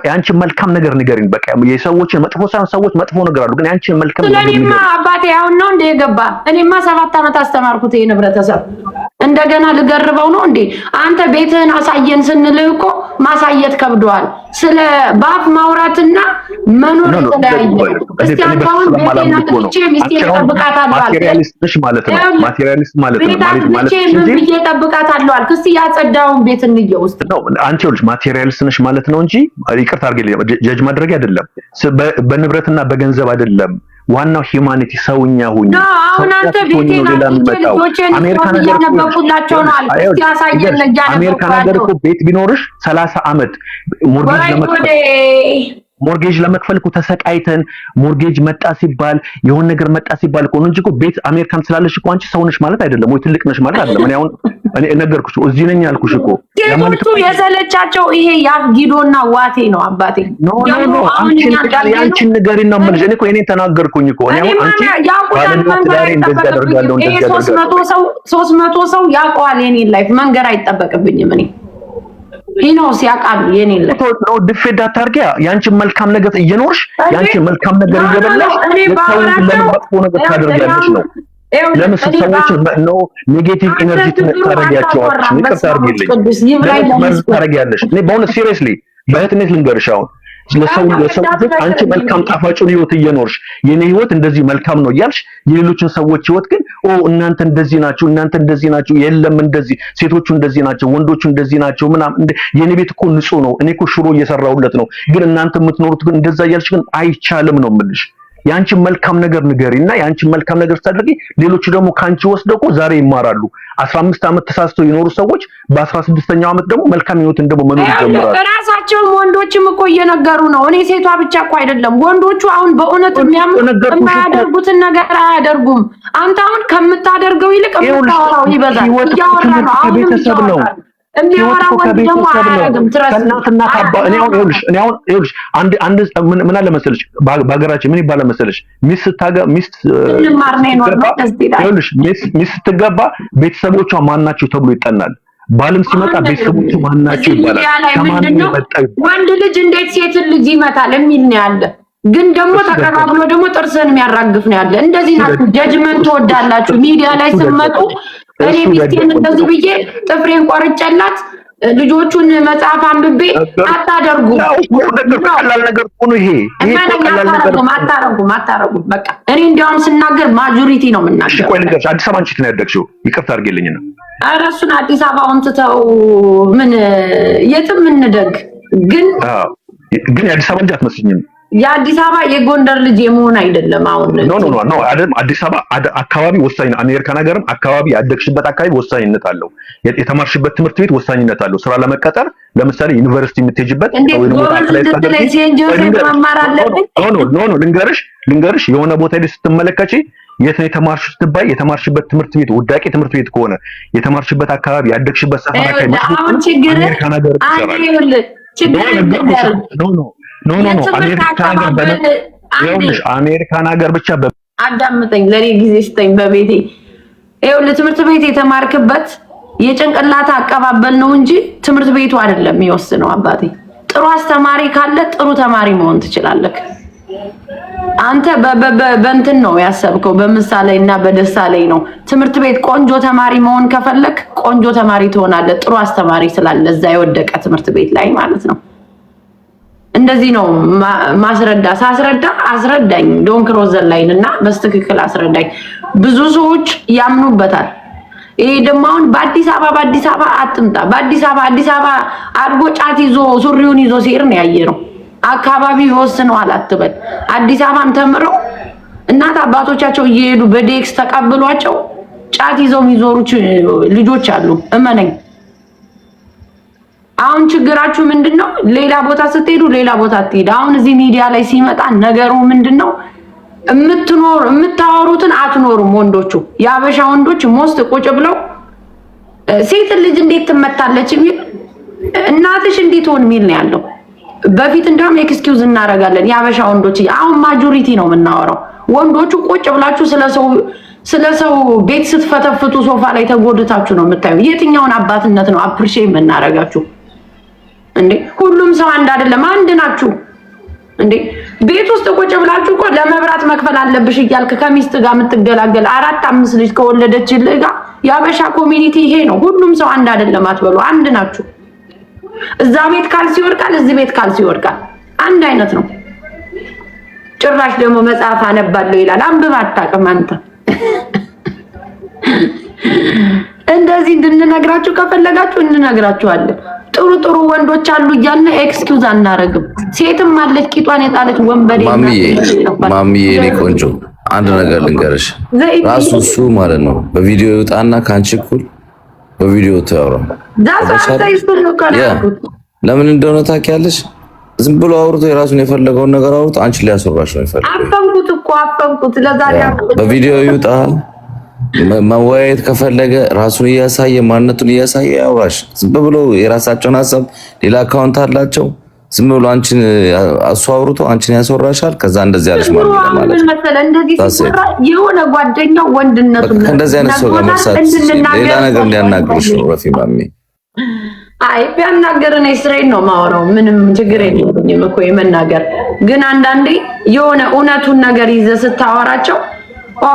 ያንቺ መልካም ነገር ንገሪን። በቃ የሰዎችን መጥፎ ሳይሆን ሰዎች መጥፎ ነገር አሉ፣ ግን ያንቺ መልካም ነገር ስለኔማ አባቴ አሁን ነው እንደ የገባ እኔማ 7 ዓመት አስተማርኩት ይሄን ህብረተሰብ እንደገና ልገርበው ነው እንዴ? አንተ ቤትህን አሳየን ስንልህ እኮ ማሳየት ከብዷል። ስለ ባፍ ማውራትና መኖር ተለያየ። እስቲ አንተውን ቤቴን አጥቼ ሚስቴን ጠብቃታለሁ። ማቴሪያሊስት ማለት ነው። ማቴሪያሊስት ማለት ነው ማለት ምን ብዬ ጠብቃታለሁ አልክ? እስቲ ያጸዳውን ቤት እንየው ውስጥ ነው። አንቺ ልጅ ማቴሪያሊስት ነሽ ማለት ነው እንጂ ይቅርታ አድርጌልኝ ጀጅ ማድረግ አይደለም። በንብረትና በገንዘብ አይደለም። ዋናው ሂዩማኒቲ ሰውኛ ሁኚ። አሁን አንተ ቤቴን አሜሪካ ነገር እኮ ቤት ቢኖርሽ 30 ዓመት ሞርጌጅ ለመክፈል እኮ ተሰቃይተን ሞርጌጅ መጣ ሲባል የሆነ ነገር መጣ ሲባል እኮ ነው እንጂ እኮ ቤት አሜሪካን ስላለሽ እኮ አንቺ ሰው ነሽ ማለት አይደለም ወይ ትልቅ ነሽ ማለት አይደለም። እኔ ነገርኩሽ እዚህ ነኝ ያልኩሽ እኮ ሴቶቹ የሰለቻቸው ይሄ ያፍጊዶና ዋቴ ነው አባቴ። ኖ አንቺን ንገሪና ነው የምልሽ። እኔ እኮ እኔን ተናገርኩኝ እኮ እኔ አሁን አንቺ እንደዛ አደርጋለሁ እንደዛ አደርጋለሁ 300 ሰው ያውቀዋል። የኔን ላይፍ መንገር አይጠበቅብኝም እኔ ይኖስ ያቃሉ የኔ ነው ድፌዳ ታርጊያ ያንቺን መልካም ነገር እየኖርሽ ያንቺን መልካም ነገር እየበላሽ ለመጥፎ ነገር ታደርጊያለሽ ነው። ለምን ሰዎች ነው ኔጌቲቭ ኢነርጂ ታደርጊያቸዋለሽ? ይቅርታ አድርጊልኝ ታደርጊያለሽ። እኔ በእውነት ሲሪየስሊ በእህትነት ልንገርሽ አሁን ለሰው አንቺ መልካም ጣፋጩን ህይወት እየኖርሽ የኔ ህይወት እንደዚህ መልካም ነው እያልሽ የሌሎችን ሰዎች ህይወት ግን እናንተ እንደዚህ ናችሁ የለም እንደዚህ ሴቶቹ እንደዚህ ናቸው ወንዶቹ እንደዚህ ናቸው ምናምን የኔ ቤት እኮ ንጹህ ነው እኔ እኮ ሽሮ እየሰራሁለት ነው ግን እናንተ የምትኖሩት ግን እንደዛ እያልሽ ግን አይቻልም ነው የምልሽ። ያንቺ መልካም ነገር ንገሪና ያንቺ መልካም ነገር ታድርጊ ሌሎቹ ደግሞ ካንቺ ወስደው እኮ ዛሬ ይማራሉ። 15 ዓመት ተሳስተው የኖሩ ሰዎች በ16ኛው ዓመት ደግሞ መልካም ህይወትን ደግሞ መኖር ይጀምራሉ። ራሳቸው ወንዶችም እኮ እየነገሩ ነው። እኔ ሴቷ ብቻ እኮ አይደለም ወንዶቹ አሁን በእውነት የማያደርጉትን ነገር አያደርጉም። አንተ አሁን ከምታደርገው ይልቅ የምታወራው ይበዛል። እያወራ ነው ከቤተሰብ ነው የሚያወራው ደግሞ አያደርግም። ከእናትና ካባ እኔ አሁን ይኸውልሽ አንድ ምን አለ መሰለሽ በሀገራችን ምን ይባላል መሰለሽ ሚስት ስትገባ ቤተሰቦቿ ማናቸው ተብሎ ይጠናል። ባልም ሲመጣ ቤተሰቦቹ ማናቸው ይባላል። ወንድ ልጅ እንዴት ሴት ልጅ ይመታል የሚል ነው ያለ ግን ደግሞ ተቀባብሎ ደግሞ ጥርስን የሚያራግፍ ነው ያለ። እንደዚህ ናችሁ፣ ጀጅመንት ትወዳላችሁ። ሚዲያ ላይ ስትመጡ እኔ ሚስቴን እንደዚህ ብዬ ጥፍሬን ቆርጬላት ልጆቹን መጽሐፍ አንብቤ አታደርጉ። ቀላል ነገር ሆኖ ይሄ አታረጉም። በቃ እኔ እንዲያውም ስናገር ማጆሪቲ ነው የምናገር። እሺ ቆይ ልንገርሽ፣ አዲስ አበባ አንቺ ነው ያደግሽው? ይቅርታ አድርጌልኝና ኧረ እሱን አዲስ አበባውን ትተው ምን የትም እንደግ። ግን የአዲስ አበባ ልጅ አትመስኝም። የአዲስ አበባ የጎንደር ልጅ የመሆን አይደለም። አሁን ኖ አይደለም። አዲስ አበባ አካባቢ ወሳኝ፣ አሜሪካን ሀገርም አካባቢ ያደግሽበት አካባቢ ወሳኝነት አለው። የተማርሽበት ትምህርት ቤት ወሳኝነት አለው። ስራ ለመቀጠር ለምሳሌ ዩኒቨርሲቲ የምትሄጂበት ወይ ደግሞ ልንገርሽ የሆነ ቦታ ላይ ስትመለከቺ የት ነው የተማርሽው ስትባይ የተማርሽበት ትምህርት ቤት ወዳቂ ትምህርት ቤት ከሆነ የተማርሽበት አካባቢ ያደግሽበት ሰፈር አካባቢ አሜሪካን ሀገር አሜሪካን ሀገር ብቻ አዳምጠኝ፣ ለኔ ጊዜ ስጠኝ። በቤቴ ይኸውልህ ትምህርት ቤት የተማርክበት የጭንቅላት አቀባበል ነው እንጂ ትምህርት ቤቱ አይደለም የሚወስነው። አባቴ ጥሩ አስተማሪ ካለ ጥሩ ተማሪ መሆን ትችላለህ። አንተ በእንትን ነው ያሰብከው፣ በምሳሌ እና በደስታ ላይ ነው። ትምህርት ቤት ቆንጆ ተማሪ መሆን ከፈለክ ቆንጆ ተማሪ ትሆናለህ፣ ጥሩ አስተማሪ ስላለ እዛ የወደቀ ትምህርት ቤት ላይ ማለት ነው። እንደዚህ ነው ሳስረዳ አስረዳኝ። ዶን ክሮዝ ላይን እና በስትክክል አስረዳኝ። ብዙ ሰዎች ያምኑበታል። ይሄ ደግሞ አሁን በአዲስ አበባ አጥምጣ በአዲስ አበባ አድጎ ጫት ይዞ ሱሪውን ይዞ ሲሄድ ነው ያየነው። አካባቢው ይወስነዋል አትበል። አዲስ አበባም ተምረው እናት አባቶቻቸው እየሄዱ በዴክስ ተቀብሏቸው ጫት ይዘው የሚዞሩ ልጆች አሉ። እመነኝ። አሁን ችግራችሁ ምንድነው? ሌላ ቦታ ስትሄዱ ሌላ ቦታ አትሄዱ። አሁን እዚህ ሚዲያ ላይ ሲመጣ ነገሩ ምንድነው? የምታወሩትን አትኖሩም። ወንዶቹ የአበሻ ወንዶች ሞስት ቁጭ ብለው ሴት ልጅ እንዴት ትመታለች የሚል እናትሽ እንዴት ሆን የሚል ነው ያለው። በፊት እንደውም ኤክስኪውዝ እናደርጋለን የአበሻ ወንዶች። አሁን ማጆሪቲ ነው የምናወራው። ወንዶቹ ቁጭ ብላችሁ ስለሰው ቤት ስትፈተፍቱ ሶፋ ላይ ተጎድታችሁ ነው የምታዩ። የትኛውን አባትነት ነው አፕሪሺየት የምናደርጋችሁ እንዴ? ሁሉም ሰው አንድ አይደለም። አንድ ናችሁ እንዴ? ቤት ውስጥ ቁጭ ብላችሁ እኮ ለመብራት መክፈል አለብሽ እያልክ ከሚስት ጋር የምትገላገል 4-5 ልጅ ከወለደችልህ ጋር የአበሻ ኮሚኒቲ ይሄ ነው። ሁሉም ሰው አንድ አይደለም አትበሉ። አንድ ናችሁ። እዛ ቤት ካልሲ ይወርቃል፣ እዚህ ቤት ካልሲ ይወርቃል። አንድ አይነት ነው። ጭራሽ ደግሞ መጽሐፍ አነባለሁ ይላል። አንብብ አታውቅም አንተ። እንደዚህ እንድንነግራችሁ ከፈለጋችሁ እንነግራችኋለን። ጥሩ ወንዶች አሉ እያልን ኤክስኪውዝ አናረግም። ሴትም አለች ቂጧን የጣለች ወንበዴ። ማሚዬ እኔ ቆንጆ አንድ ነገር ልንገርሽ። ራሱ እሱ ማለት ነው በቪዲዮ ይውጣና ካንቺ እኩል በቪዲዮ ተያወራ። ለምን እንደሆነ ታውቂያለሽ? ዝም ብሎ አውርቶ የራሱን የፈለገውን ነገር አውርቶ አንቺ ሊያስወራሽ ነው የፈለገው። አፈንኩት ለዛሬ በቪዲዮ ይውጣ። መወያየት ከፈለገ ራሱን እያሳየ ማንነቱን እያሳየ ያውራሽ። ዝም ብሎ የራሳቸውን ሀሳብ ሌላ አካውንት አላቸው። ዝም ብሎ አንቺን አስዋውርቶ አንቺን ያስወራሻል። ከዛ እንደዚህ ያለሽ ማለት ነው እንደዚህ ሲወራ የሆነ ጓደኛው ወንድነቱን እንደዚህ አይነት ሰው ጋር መርሳት ሌላ ነገር እንዲያናግርሽ ነው። ረፊ ማሚ አይ ቢያናገር እኔ ስሬን ነው ማወራው። ምንም ችግር የለብኝም እኮ የመናገር። ግን አንዳንዴ የሆነ እውነቱን ነገር ይዘህ ስታወራቸው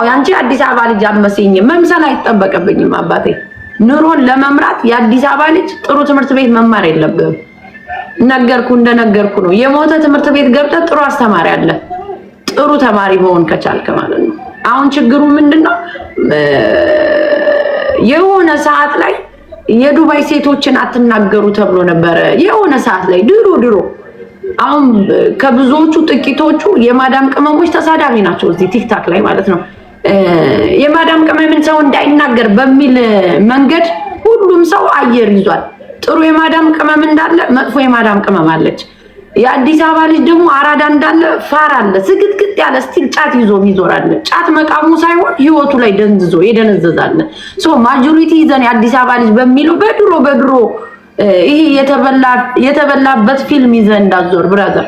ያንቺ አዲስ አበባ ልጅ አትመስይኝም። መምሰል አይጠበቅብኝም አባቴ። ኑሮን ለመምራት የአዲስ አበባ ልጅ ጥሩ ትምህርት ቤት መማር የለብህም። እንደነገርኩ ነው። የሞተ ትምህርት ቤት ገብተህ ጥሩ አስተማሪ አለ። ጥሩ ተማሪ መሆን ከቻልክ ማለት ነው። አሁን ችግሩ ምንድነው? የሆነ ሰዓት ላይ የዱባይ ሴቶችን አትናገሩ ተብሎ ነበረ። የሆነ ሰዓት ላይ ድሮ አሁን ከብዙዎቹ ጥቂቶቹ የማዳም ቅመሞች ተሳዳቢ ናቸው እዚህ ቲክታክ ላይ ማለት ነው። የማዳም ቅመምን ሰው እንዳይናገር በሚል መንገድ ሁሉም ሰው አየር ይዟል። ጥሩ የማዳም ቅመም እንዳለ መጥፎ የማዳም ቅመም አለች። የአዲስ አበባ ልጅ ደግሞ አራዳ እንዳለ ፋራ አለ። ስግጥግጥ ያለ ስቲል ጫት ይዞ ይዞራል። ጫት መቃሙ ሳይሆን ህይወቱ ላይ ደንዝዞ የደነዘዛለ ሶ ማጆሪቲ ዘን የአዲስ አበባ ልጅ በሚለው በድሮ ይሄ የተበላበት ፊልም ይዘህ እንዳዞር ብራዘር።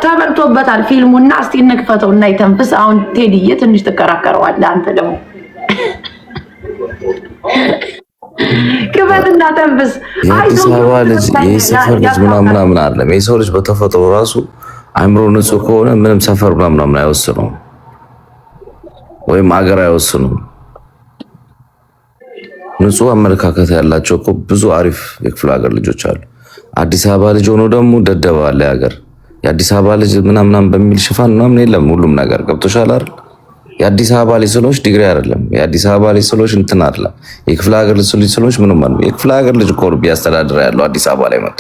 ተበልቶበታል ፊልሙና እስቲ እንክፈተውና ይተንፍስ። አሁን ቴዲዬ ትንሽ ተከራከረዋለህ አንተ ደግሞ ክፈትና ተንፍስ። የአዲስ አበባ ልጅ የሰፈር ልጅ ምናምን አለ። የሰው ልጅ በተፈጥሮ ራሱ አእምሮ ንጹህ ከሆነ ምንም ሰፈር ምናምን አይወስኑም ወይም አገር አይወስኑም። ንጹህ አመለካከት ያላቸው እኮ ብዙ አሪፍ የክፍለ ሀገር ልጆች አሉ። አዲስ አበባ ልጅ ሆኖ ደግሞ ደደባ አለ ሀገር። የአዲስ አበባ ልጅ ምናምን በሚል ሽፋን ምናምን የለም ሁሉም ነገር ገብቶሻል አይደል? የአዲስ አበባ ልጅ ስለሆንሽ ዲግሪ አይደለም። የአዲስ አበባ ልጅ ስለሆንሽ እንትን አይደለም። የክፍለ ሀገር ልጅ ስለሆንሽ ምንም ማለት ነው። የክፍለ ሀገር ልጅ እኮ ቢያስተዳድር ያለው አዲስ አበባ ላይ መጥቶ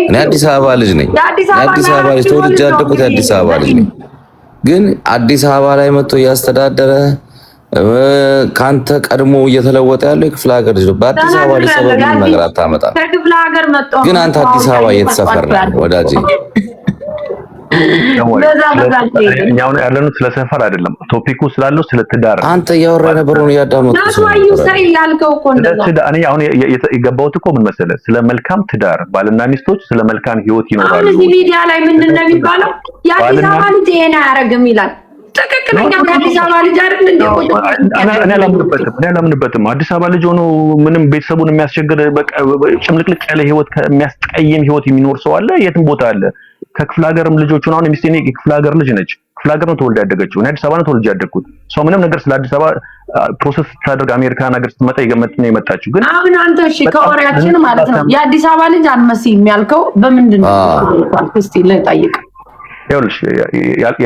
እኔ አዲስ አበባ ልጅ ነኝ። የአዲስ አበባ ልጅ ተወልጄ ያደግኩት የአዲስ አበባ ልጅ ነኝ። ግን አዲስ አበባ ላይ መጥቶ እያስተዳደረ ካንተ ቀድሞ እየተለወጠ ያለው የክፍለ ሀገር ልጅ ነው። በአዲስ አበባ ልጅ ሰበብ ምንም ነገር አታመጣም። ግን አንተ አዲስ አበባ እየተሰፈር ነው ወዳጄ። እኛው ያለነው ስለ ሰፈር አይደለም፣ ቶፒኩ ስላለው ስለ ትዳር አንተ እያወራ ነበረው ያዳመጥኩት እኔ አሁን የገባሁት እኮ ምን መሰለህ፣ ስለ መልካም ትዳር ባልና ሚስቶች ስለ መልካም ህይወት ይኖራሉ። አሁን እዚህ ሚዲያ ላይ ምንድን ነው የሚባለው? የአዲስ አበባ ልጅ ይሄን አያረግም ይላል። ትክክለኛ የአዲስ አበባ ልጅ አይደል እንዴ? እኔ አላምንበትም። አዲስ አበባ ልጅ ሆኖ ምንም ቤተሰቡን የሚያስቸግር በቃ ጭምልቅልቅ ያለ ህይወት ከሚያስቀይም ህይወት የሚኖር ሰው አለ፣ የትም ቦታ አለ። ከክፍለ ሀገርም ልጆቹን አሁን ሚስቴ የክፍለ ሀገር ልጅ ነች። ክፍለ ሀገር ነው ተወልዳ ያደገችው። እኔ አዲስ አበባ ነው ተወልጄ ያደግኩት። ሰው ምንም ነገር ስለ አዲስ አበባ ፕሮሰስ ስታደርግ አሜሪካን ሀገር ስትመጣ ነው የመጣችው። ግን አሁን አንተ እሺ ከወሬያችን ማለት ነው የአዲስ አበባ ልጅ አልመሲም ያልከው በምንድን ነው? እስቲ ልጠይቅ። ይኸውልሽ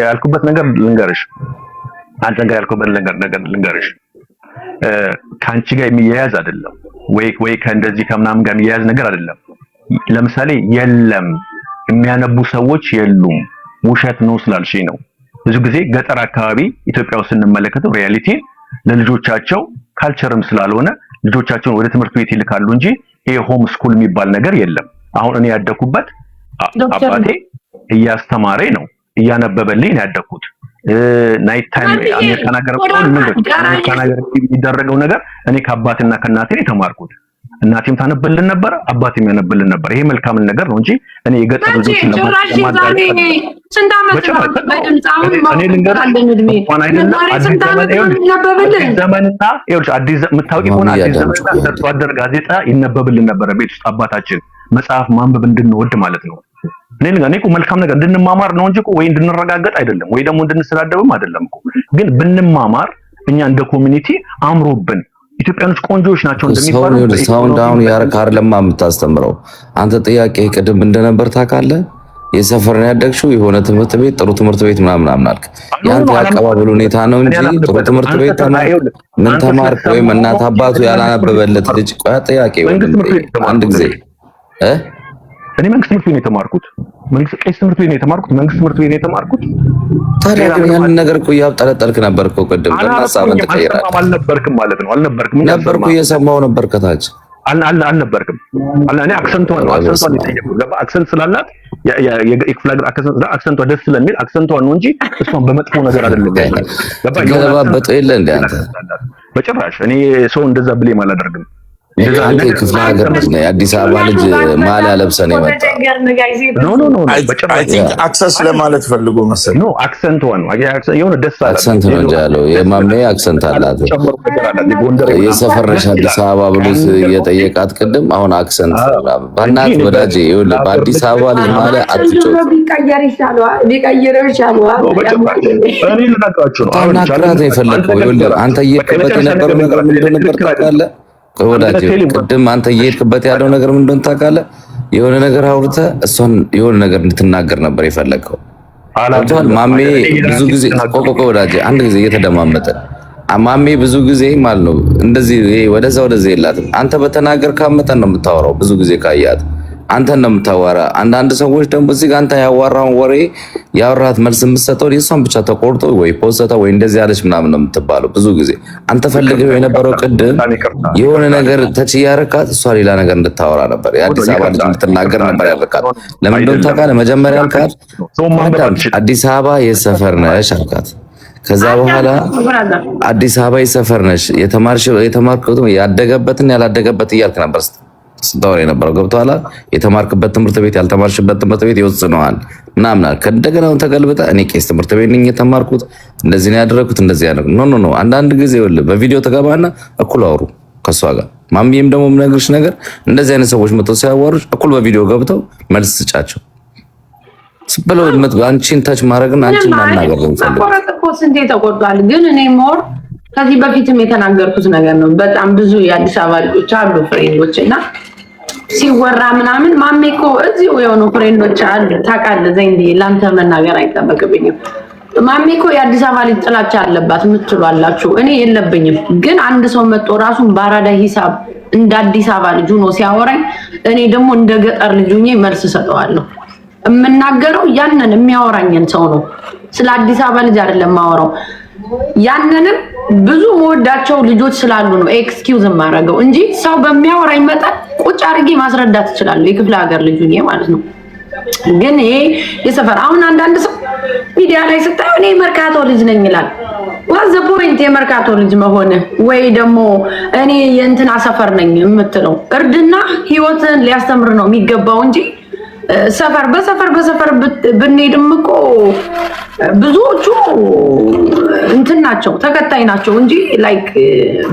ያልኩበት ነገር ልንገርሽ። አንተ ጋር ያልኩበት ነገር ልንገርሽ። ከአንቺ ጋር የሚያያዝ አይደለም ወይ ከእንደዚህ ከምናምን ጋር የሚያያዝ ነገር አይደለም። ለምሳሌ የለም የሚያነቡ ሰዎች የሉም ውሸት ነው ስላልሽኝ ነው። ብዙ ጊዜ ገጠር አካባቢ ኢትዮጵያ ውስጥ ስንመለከተው ሪያሊቲ ለልጆቻቸው ካልቸርም ስላልሆነ ልጆቻቸውን ወደ ትምህርት ቤት ይልካሉ እንጂ ይሄ ሆም ስኩል የሚባል ነገር የለም። አሁን እኔ ያደኩበት አባቴ እያስተማረኝ ነው እያነበበልኝ ነው ያደኩት። ናይት ታይም አሜሪካን ሀገር የሚደረገው ነገር እኔ ከአባትና ከእናቴ ነው የተማርኩት። እናቴም ታነብልን ነበር፣ አባቴም ያነብልን ነበር። ይሄ መልካምን ነገር ነው እንጂ እኔ የገጠር ልጆችን ለማዳረስ ስንት ዓመት ነው በድምጻውን ዘመንና ይኸውልሽ አዲስ የምታውቂ ሆነ አዲስ ዘመንና ሰርቶ አደር ጋዜጣ ይነበብልን ነበር ቤት ውስጥ አባታችን። መጽሐፍ ማንበብ እንድንወድ ማለት ነው። እኔ እኮ መልካም ነገር እንድንማማር ነው እንጂ እኮ ወይ እንድንረጋገጥ አይደለም፣ ወይ ደግሞ እንድንሰዳደብም አይደለም እኮ። ግን ብንማማር እኛ እንደ ኮሚኒቲ አምሮብን ኢትዮጵያኖች ቆንጆዎች ናቸው እንደሚባለው ሳውንድ ዳውን ያረካ አይደለም የምታስተምረው አንተ። ጥያቄ ቅድም እንደነበር ታውቃለህ። የሰፈር ነው ያደግሽው የሆነ ትምህርት ቤት ጥሩ ትምህርት ቤት ምናምን አልክ። ያንተ ያቀባበል ሁኔታ ነው እንጂ ጥሩ ትምህርት ቤት ተማርክ ምን ተማርክ ወይም እናት አባቱ ያላነበበለት ልጅ ቆያ ጥያቄ አንድ ጊዜ እኔ መንግስት ትምህርት ቤት ነው የተማርኩት። መንግስት ቄስ ትምህርት ቤት ነው የተማርኩት። መንግስት ትምህርት ቤት ነው የተማርኩት። ታዲያ ግን ያንን ነገር እኮ ያብጠለጠልክ ነበር እኮ ቅድም ለማሳበን ተቀይራል። አልነበርክም ማለት ነው። አልነበርክም ነበርኩ እየሰማው ነበር ከታች አልነበርክም። እኔ አክሰንቷን ነው የጠየቁት። ገባ አክሰንት ስላላት የክፍለ ሀገር አክሰንቷ ደስ ስለሚል አክሰንቷን ነው እንጂ እሷን በመጥፎ ነገር አይደለም። ገባ ገለባበጠ የለ እንደ አንተ በጭራሽ እኔ ሰው እንደዛ ብሌም አላደርግም። አንተ የክፍለ ሀገር ልጅ ነህ። የአዲስ አበባ ልጅ ማሊያ ለብሰህ ነው የመጣው። ኖ አክሰስ ለማለት ፈልጎ መሰለኝ። ኖ አክሰንት ዋን የሆነ ደስ አለ አክሰንት ነው እንጂ ያለው የማሜ አክሰንት አላት። የሰፈር ነሽ አዲስ አበባ ብሎት የጠየቃት ቅድም አሁን አክሰንት ባናት ወዳጄ ይኸውልህ በአዲስ አበባ ልጅ ማሊያ አትጮት ቢቀየር ይሻለዋል። እኔ ልነግራችሁ ነው አሁን አክራት የፈለከው ይኸውልህ አንተ እየሄድክበት የነበረው ነገር ምንድን ነበር ታውቃለህ? ወዳጄ ቅድም አንተ እየሄድክበት ያለው ነገር ምን እንደሆነ ታውቃለህ? የሆነ ነገር አውርተህ እሷን የሆነ ነገር እንድትናገር ነበር የፈለከው። ማሜ ብዙ ጊዜ ቆቆቆ ወዳጄ አንድ ጊዜ እየተደማመጠ ማሜ ብዙ ጊዜ ማለት ነው እንደዚህ ወደዛ የላትም። አንተ በተናገር ካመጠን ነው የምታወራው። ብዙ ጊዜ ካያት አንተ ነው የምታወራ። አንዳንድ ሰዎች ደግሞ እዚህ ጋር አንተ ያዋራውን ወሬ ያወራት መልስ የምትሰጠው የሷን ብቻ ተቆርጦ ወይ ፖስታ ወይ እንደዚህ ያለች ምናምን ነው የምትባለው። ብዙ ጊዜ አንተ ፈልገው የነበረው ቅድም የሆነ ነገር ተች ያረካት እሷ ሌላ ነገር እንድታወራ ነበር። የአዲስ አበባ ልጅ እንድትናገር ነበር ያረካት። ለምን እንደሆነ ታውቃለህ? መጀመሪያ አልካት አዲስ አበባ የሰፈር ነሽ አልካት። ከዛ በኋላ አዲስ አበባ የሰፈር ነሽ የተማርከው ያደገበትን ያላደገበት እያልክ ነበር ስታወራ የነበረው። ገብቶሃል? የተማርክበት ትምህርት ቤት ያልተማርሽበት ትምህርት ቤት ይወስነዋል ምናምን። ከእንደገና ተገልብጠ እኔ ቄስ ትምህርት ቤት ነኝ የተማርኩት እንደዚህ ነው ያደረኩት እንደዚህ ያደረኩት ኖ አንዳንድ ጊዜ ይኸውልህ በቪዲዮ ተገባና እኩል አውሩ ከሷ ጋር። ማሚም ደግሞ የምነግርሽ ነገር እንደዚህ አይነት ሰዎች መጥተው ሲያዋሩሽ እኩል በቪዲዮ ገብተው መልስ ስጫቸው። ስብለው አንቺን ታች ማድረግና አንቺን ማናገር ነው ቆረጥ እኮ ስንቴ ተቆርጧል። ግን እኔ ሞር ከዚህ በፊትም የተናገርኩት ነገር ነው። በጣም ብዙ የአዲስ አበባ ልጆች አሉ ፍሬንዶች እና ሲወራ ምናምን ማሜ እኮ እዚሁ የሆኑ ፍሬንዶች አሉ ታውቃለህ። ዘይንዴ ላንተ መናገር አይጠበቅብኝም። ማሜ እኮ የአዲስ አበባ ልጅ ጥላቻ አለባት የምትሉ አላችሁ። እኔ የለብኝም። ግን አንድ ሰው መጥቶ ራሱን ባራዳ ሂሳብ እንደ አዲስ አበባ ልጅ ሆኖ ሲያወራኝ እኔ ደግሞ እንደ ገጠር ልጅ ሆኜ መልስ ሰጠዋለሁ። የምናገረው ያንን የሚያወራኝን ሰው ነው። ስለ አዲስ አበባ ልጅ አይደለም ማወራው። ያንንም ብዙ መወዳቸው ልጆች ስላሉ ነው ኤክስኪውዝ ማረገው እንጂ ሰው በሚያወራኝ መጠን ቁጭ አድርጌ ማስረዳት እችላለሁ። የክፍለ ሀገር ልጅ ሆኜ ማለት ነው። ግን ይሄ የሰፈር አሁን አንዳንድ ሰው ሚዲያ ላይ ስታዩ እኔ መርካቶ ልጅ ነኝ ይላል። ዋዝ ዘ ፖይንት የመርካቶ ልጅ መሆን ወይ ደግሞ እኔ የእንትና ሰፈር ነኝ የምትለው እርድና ህይወትን ሊያስተምር ነው የሚገባው እንጂ ሰፈር በሰፈር ብንሄድም እኮ ብዙዎቹ እንትን ናቸው ተከታይ ናቸው እንጂ ላይክ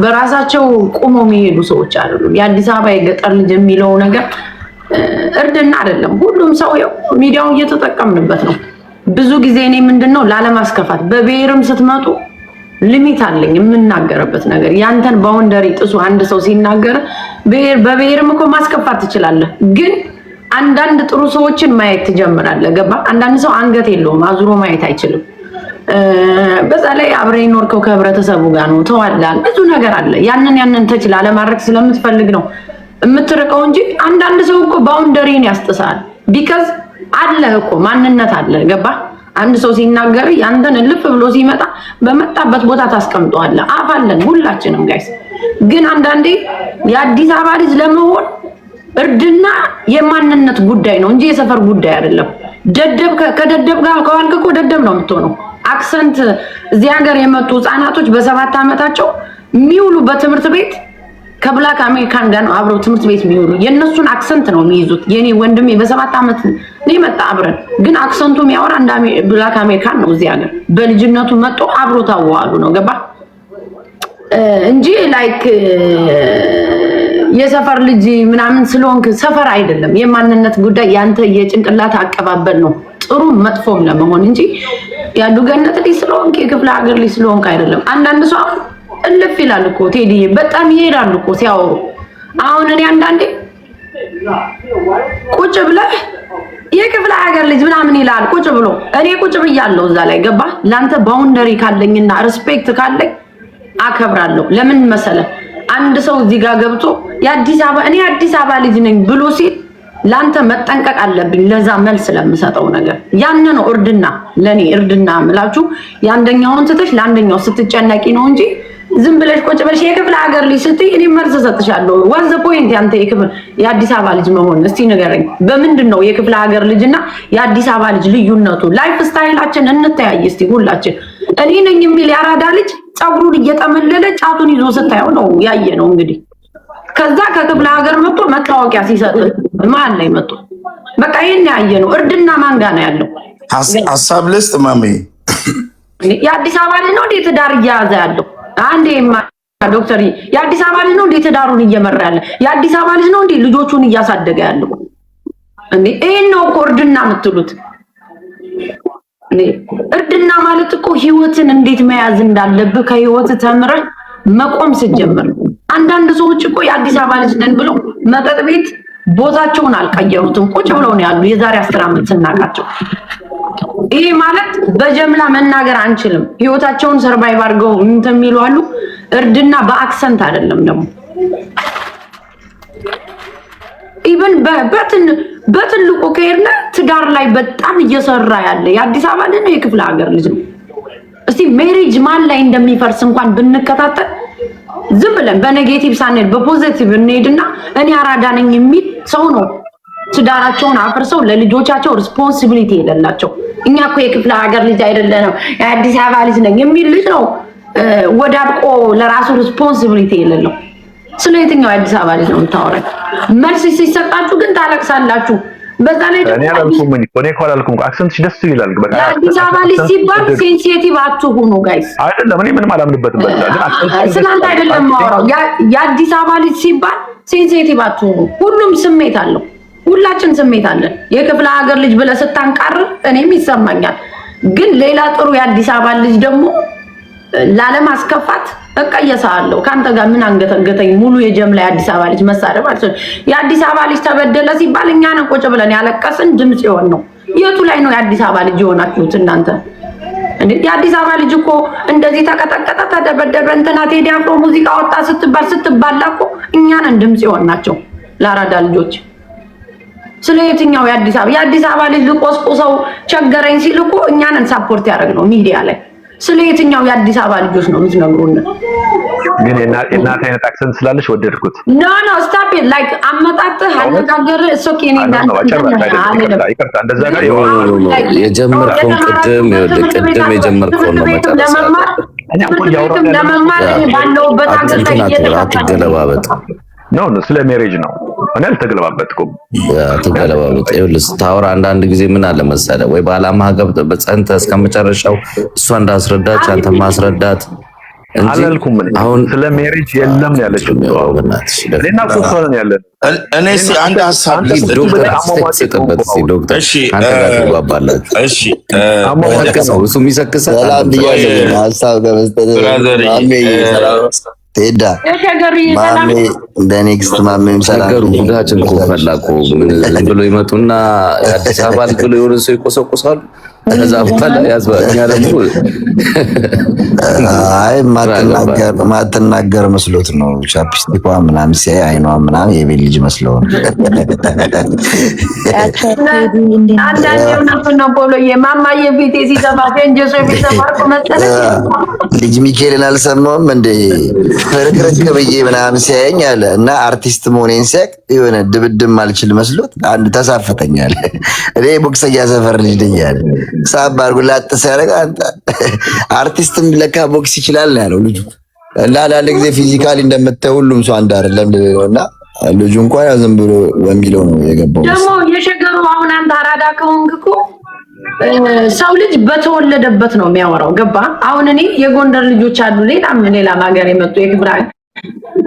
በራሳቸው ቆሞ የሚሄዱ ሰዎች አይደሉም። የአዲስ አበባ የገጠር ልጅ የሚለው ነገር እርድና አይደለም። ሁሉም ሰው ሚዲያውን እየተጠቀምንበት ነው። ብዙ ጊዜ እኔ ምንድነው ላለማስከፋት በብሔርም ስትመጡ ሊሚት አለኝ የምናገርበት ነገር። ያንተን ባውንደሪ ጥሱ አንድ ሰው ሲናገር በብሔርም እኮ ማስከፋት ትችላለህ። ግን አንዳንድ ጥሩ ሰዎችን ማየት ትጀምራለህ። ገባ? አንዳንድ ሰው አንገት የለውም አዙሮ ማየት አይችልም። በዛ ላይ አብረህ ኖርከው ከህብረተሰቡ ጋር ነው ተዋላል። ብዙ ነገር አለ። ያንን ተችላ ለማድረግ ስለምትፈልግ ነው የምትርቀው እንጂ አንዳንድ ሰው እኮ ባውንደሪን ያስጥሳል። ቢካዝ አለ እኮ ማንነት አለ። ገባ? አንድ ሰው ሲናገር ያንተን ልፍ ብሎ ሲመጣ በመጣበት ቦታ ታስቀምጠዋለህ። አፋለን ሁላችንም ጋይስ። ግን አንዳንዴ የአዲስ አበባ ልጅ ለመሆን እርድና የማንነት ጉዳይ ነው እንጂ የሰፈር ጉዳይ አይደለም። ከደደብ ጋር ከዋልክ እኮ ደደብ ነው የምትሆነው። አክሰንት እዚህ ሀገር የመጡ ህፃናቶች በ7 ዓመታቸው የሚውሉ በትምህርት ቤት ከብላክ አሜሪካን ጋር ነው አብረው ትምህርት ቤት የሚውሉ። የነሱን አክሰንት ነው የሚይዙት። የኔ ወንድሜ በ7 ዓመት ነው መጣ አብረን፣ ግን አክሰንቱ የሚያወራ እንደ ብላክ አሜሪካን ነው። እዚህ ሀገር በልጅነቱ መጥቶ አብሮ ታዋሉ ነው። ገባ? እንጂ ላይክ የሰፈር ልጅ ምናምን ስለሆንክ ሰፈር አይደለም። የማንነት ጉዳይ ያንተ የጭንቅላት አቀባበል ነው ጥሩ መጥፎም ለመሆን እንጂ ያዱ ገነት ልጅ ስለሆንክ የክፍለ ሀገር ልጅ ስለሆንክ አይደለም። አንዳንድ ሰው እልፍ ይላል እኮ ቴዲ በጣም ይሄዳል እኮ ሲያወሩ። አሁን እኔ አንዳንዴ ቁጭ ብለህ የክፍለ ሀገር ልጅ ምናምን ይላል ቁጭ ብሎ፣ እኔ ቁጭ ብያለሁ እዛ ላይ። ገባ? ላንተ ባውንደሪ ካለኝና ሪስፔክት ካለኝ አከብራለሁ። ለምን መሰለ አንድ ሰው እዚህ ጋር ገብቶ እኔ አዲስ አበባ ልጅ ነኝ ብሎ ሲል ላንተ መጠንቀቅ አለብኝ። ለዛ መልስ ስለምሰጠው ነገር ያን ነው እርድና። ለኔ እርድና ምላችሁ ያንደኛውን ትተሽ ለአንደኛው ስትጨነቂ ነው እንጂ ዝም ብለሽ ቁጭ ብለሽ የክፍለ ሀገር ልጅ ስትይ እኔ መልስ ሰጥሻለሁ። ዋዝ ዘ ፖይንት ያንተ የአዲስ አበባ ልጅ መሆን እስቲ ንገረኝ። በምንድን ነው የክፍለ ሀገር ልጅና የአዲስ አበባ ልጅ ልዩነቱ? ላይፍ ስታይላችን እንተያይ እስቲ ሁላችን። እኔ ነኝ የሚል ያራዳ ልጅ ጸጉሩን እየጠመለለ ጫቱን ይዞ ስታየው ነው ያየ ነው እንግዲህ። ከዛ ከክፍለ ሀገር መጥቶ መታወቂያ ሲሰጥ ማን ላይ መጥቶ በቃ ይሄን ያየ ነው። እርድና ማን ጋር ነው ያለው? ሐሳብ ልስጥ ማሜ። የአዲስ አበባ ልጅ ነው እንዴ ትዳር እያያዘ ያለው? አንዴማ ዶክተር የአዲስ አበባ ልጅ ነው እንዴ ትዳሩን እየመራ ያለ? የአዲስ አበባ ልጅ ነው እንዴ ልጆቹን እያሳደገ ያለው? እንዴ ይሄን ነው እኮ እርድና የምትሉት። እርድና ማለት እኮ ህይወትን እንዴት መያዝ እንዳለብህ ከህይወት ተምረህ መቆም ስትጀምር። አንዳንድ ሰዎች እኮ የአዲስ አበባ ልጅ ነን ብለው መጠጥ ቤት ቦታቸውን አልቀየሩትም። ቁጭ ብለው ነው ያሉ የዛሬ 10 ዓመት ስናቃቸው። ይሄ ማለት በጀምላ መናገር አንችልም። ህይወታቸውን ሰርቫይቭ አድርገው እንትን የሚሉ አሉ። እርድና በአክሰንት አይደለም ደግሞ ኢቭን በትልቁ ከሄድን ትዳር ላይ በጣም እየሰራ ያለ የአዲስ አበባ ልጅ ነው የክፍለ ሀገር ልጅ ነው። እስቲ ሜሪጅ ማን ላይ እንደሚፈርስ እንኳን ብንከታተል ዝም ብለን በኔጌቲቭ ሳንሄድ በፖዚቲቭ እንሄድና እኔ አራዳ ነኝ የሚል ሰው ነው ትዳራቸውን አፍርሰው ለልጆቻቸው ሪስፖንሲቢሊቲ የሌላቸው። እኛ እኮ የክፍለ ሀገር ልጅ አይደለንም የአዲስ አበባ ልጅ ነኝ የሚል ልጅ ነው ወዳድቆ ለራሱ ሪስፖንሲቢሊቲ የሌለው። ስለ የትኛው የአዲስ አበባ ልጅ ነው የምታወራኝ? መልስ ሲሰጣችሁ ግን ታለቅሳላችሁ። በዛ ላይ እኔ እኮ አላልኩም። አክሰንትሽ ደስ ይላል። በቃ የአዲስ አበባ ልጅ ሲባል ሴንሲቲቭ አትሁኑ ጋይስ። አይደለም እኔ ምንም አላምንበትም። በቃ ግን አክሰንትሽ ስላንተ አይደለም ማወራው። የአዲስ አበባ ልጅ ሲባል ሴንሲቲቭ አትሁኑ። ሁሉም ስሜት አለው። ሁላችን ስሜት አለን። የክፍለ ሀገር ልጅ ብለህ ስታንቃር እኔም ይሰማኛል። ግን ሌላ ጥሩ የአዲስ አበባ ልጅ ደግሞ ላለማስከፋት እቀየሳለሁ። ካንተ ጋር ምን አንገተገተኝ? ሙሉ የጀምላ የአዲስ አበባ ልጅ መሳደብ ማለት ነው። የአዲስ አበባ ልጅ ተበደለ ሲባል እኛ ነን ቁጭ ብለን ያለቀስን ድምጽ ይሆን ነው። የቱ ላይ ነው የአዲስ አበባ ልጅ የሆናችሁት እናንተ? እንዴ የአዲስ አበባ ልጅ እኮ እንደዚህ ተቀጠቀጠ፣ ተደበደበ፣ እንትና ቴዲ አፍሮ ሙዚቃ ወጣ ስትባላ እኮ እኛ ነን ድምጽ ይሆናቸው ለአራዳ ልጆች። ስለ የትኛው የአዲስ አበባ ልጅ ልቆስቁሰው ቸገረኝ ሲል እኮ እኛ ነን ሳፖርት ያደረግነው ሚዲያ ላይ። ስለ የትኛው የአዲስ አበባ ልጆች ነው የምትነግሩን? ግን እናት አይነት አክሰንት ስላለሽ ወደድኩት። ኖ ስታፕ ኢት ላይክ አመጣጥህ አነጋገር ሶኬ ነው እንዳንተ ይቅርታ እንደዛ ነው የጀመርከውን ቅድም የጀመርከውን ነው ለመማር ባለውበት ሀገር ላይ አትገለባበጥ ነው ስለ ሜሬጅ ነው። እኔ አልተገለባበጥኩም። አትገለባበጥ። ይኸውልህ ስታወራ አንዳንድ ጊዜ ምን አለ መሰለህ፣ ወይ በዓላማ ገብተህ በጸንተህ እስከመጨረሻው እሷ እንዳስረዳች አንተ ማስረዳት እንጂ አላልኩም። አሁን ስለ ሜሬጅ የለም ያለችው ለና ሶስቱን ያለን እኔ አንድ ሐሳብ ዶክተር አስተሰጠበት ዶክተር አንተ ጋር ተባባላችሁ። እሺ እሱ የሚሰክሰው ሐሳብ ከመስጠት ቴዳ ማሜ በኔክስት ማሜም ሰላም ጉዳችን እኮ ፈላቆ ምን ብሎ ይመጡና የአዲስ አበባ ልጅ ብሎ የሆነ ሰው ይቆሰቁሳሉ። ከዛ በኋላ ያዝባኛ ደግሞ አይ ማትናገር መስሎት ነው። ቻፕስቲኳ ምናምን ሲያይ አይኗ ምናምን የቤት ልጅ መስለው ነው። ማማዬ ቤቴ ሲገባ ፈንጀሶ ቢሰማርኩ መሰለኝ ልጅ ሚካኤልን አልሰማውም እንደ ፍርክርክ ብዬ ምናምን ሲያየኝ አለ እና አርቲስት መሆኔን ሲያቅ የሆነ ድብድብ ማልችል መስሎት አንድ ተሳፈተኛል። እኔ ቦክሰኛ ሰፈር ልጅ ነኝ አለ ሳብ አድርጎ ላጥ ሲያደርግ አንተ አርቲስትም ለካ ቦክስ ይችላል ነው ያለው ልጁ። እና ላለ ጊዜ ፊዚካሊ እንደምታየው ሁሉም ሰው አንድ አይደለም ነውና ልጁ እንኳን ዝም ብሎ በሚለው ነው የገባው። ደግሞ የሸገሩ አሁን አንተ አራዳ ከሆንክ እኮ ሰው ልጅ በተወለደበት ነው የሚያወራው። ገባ? አሁን እኔ የጎንደር ልጆች አሉ ሌላም ሀገር የመጡ የግብራ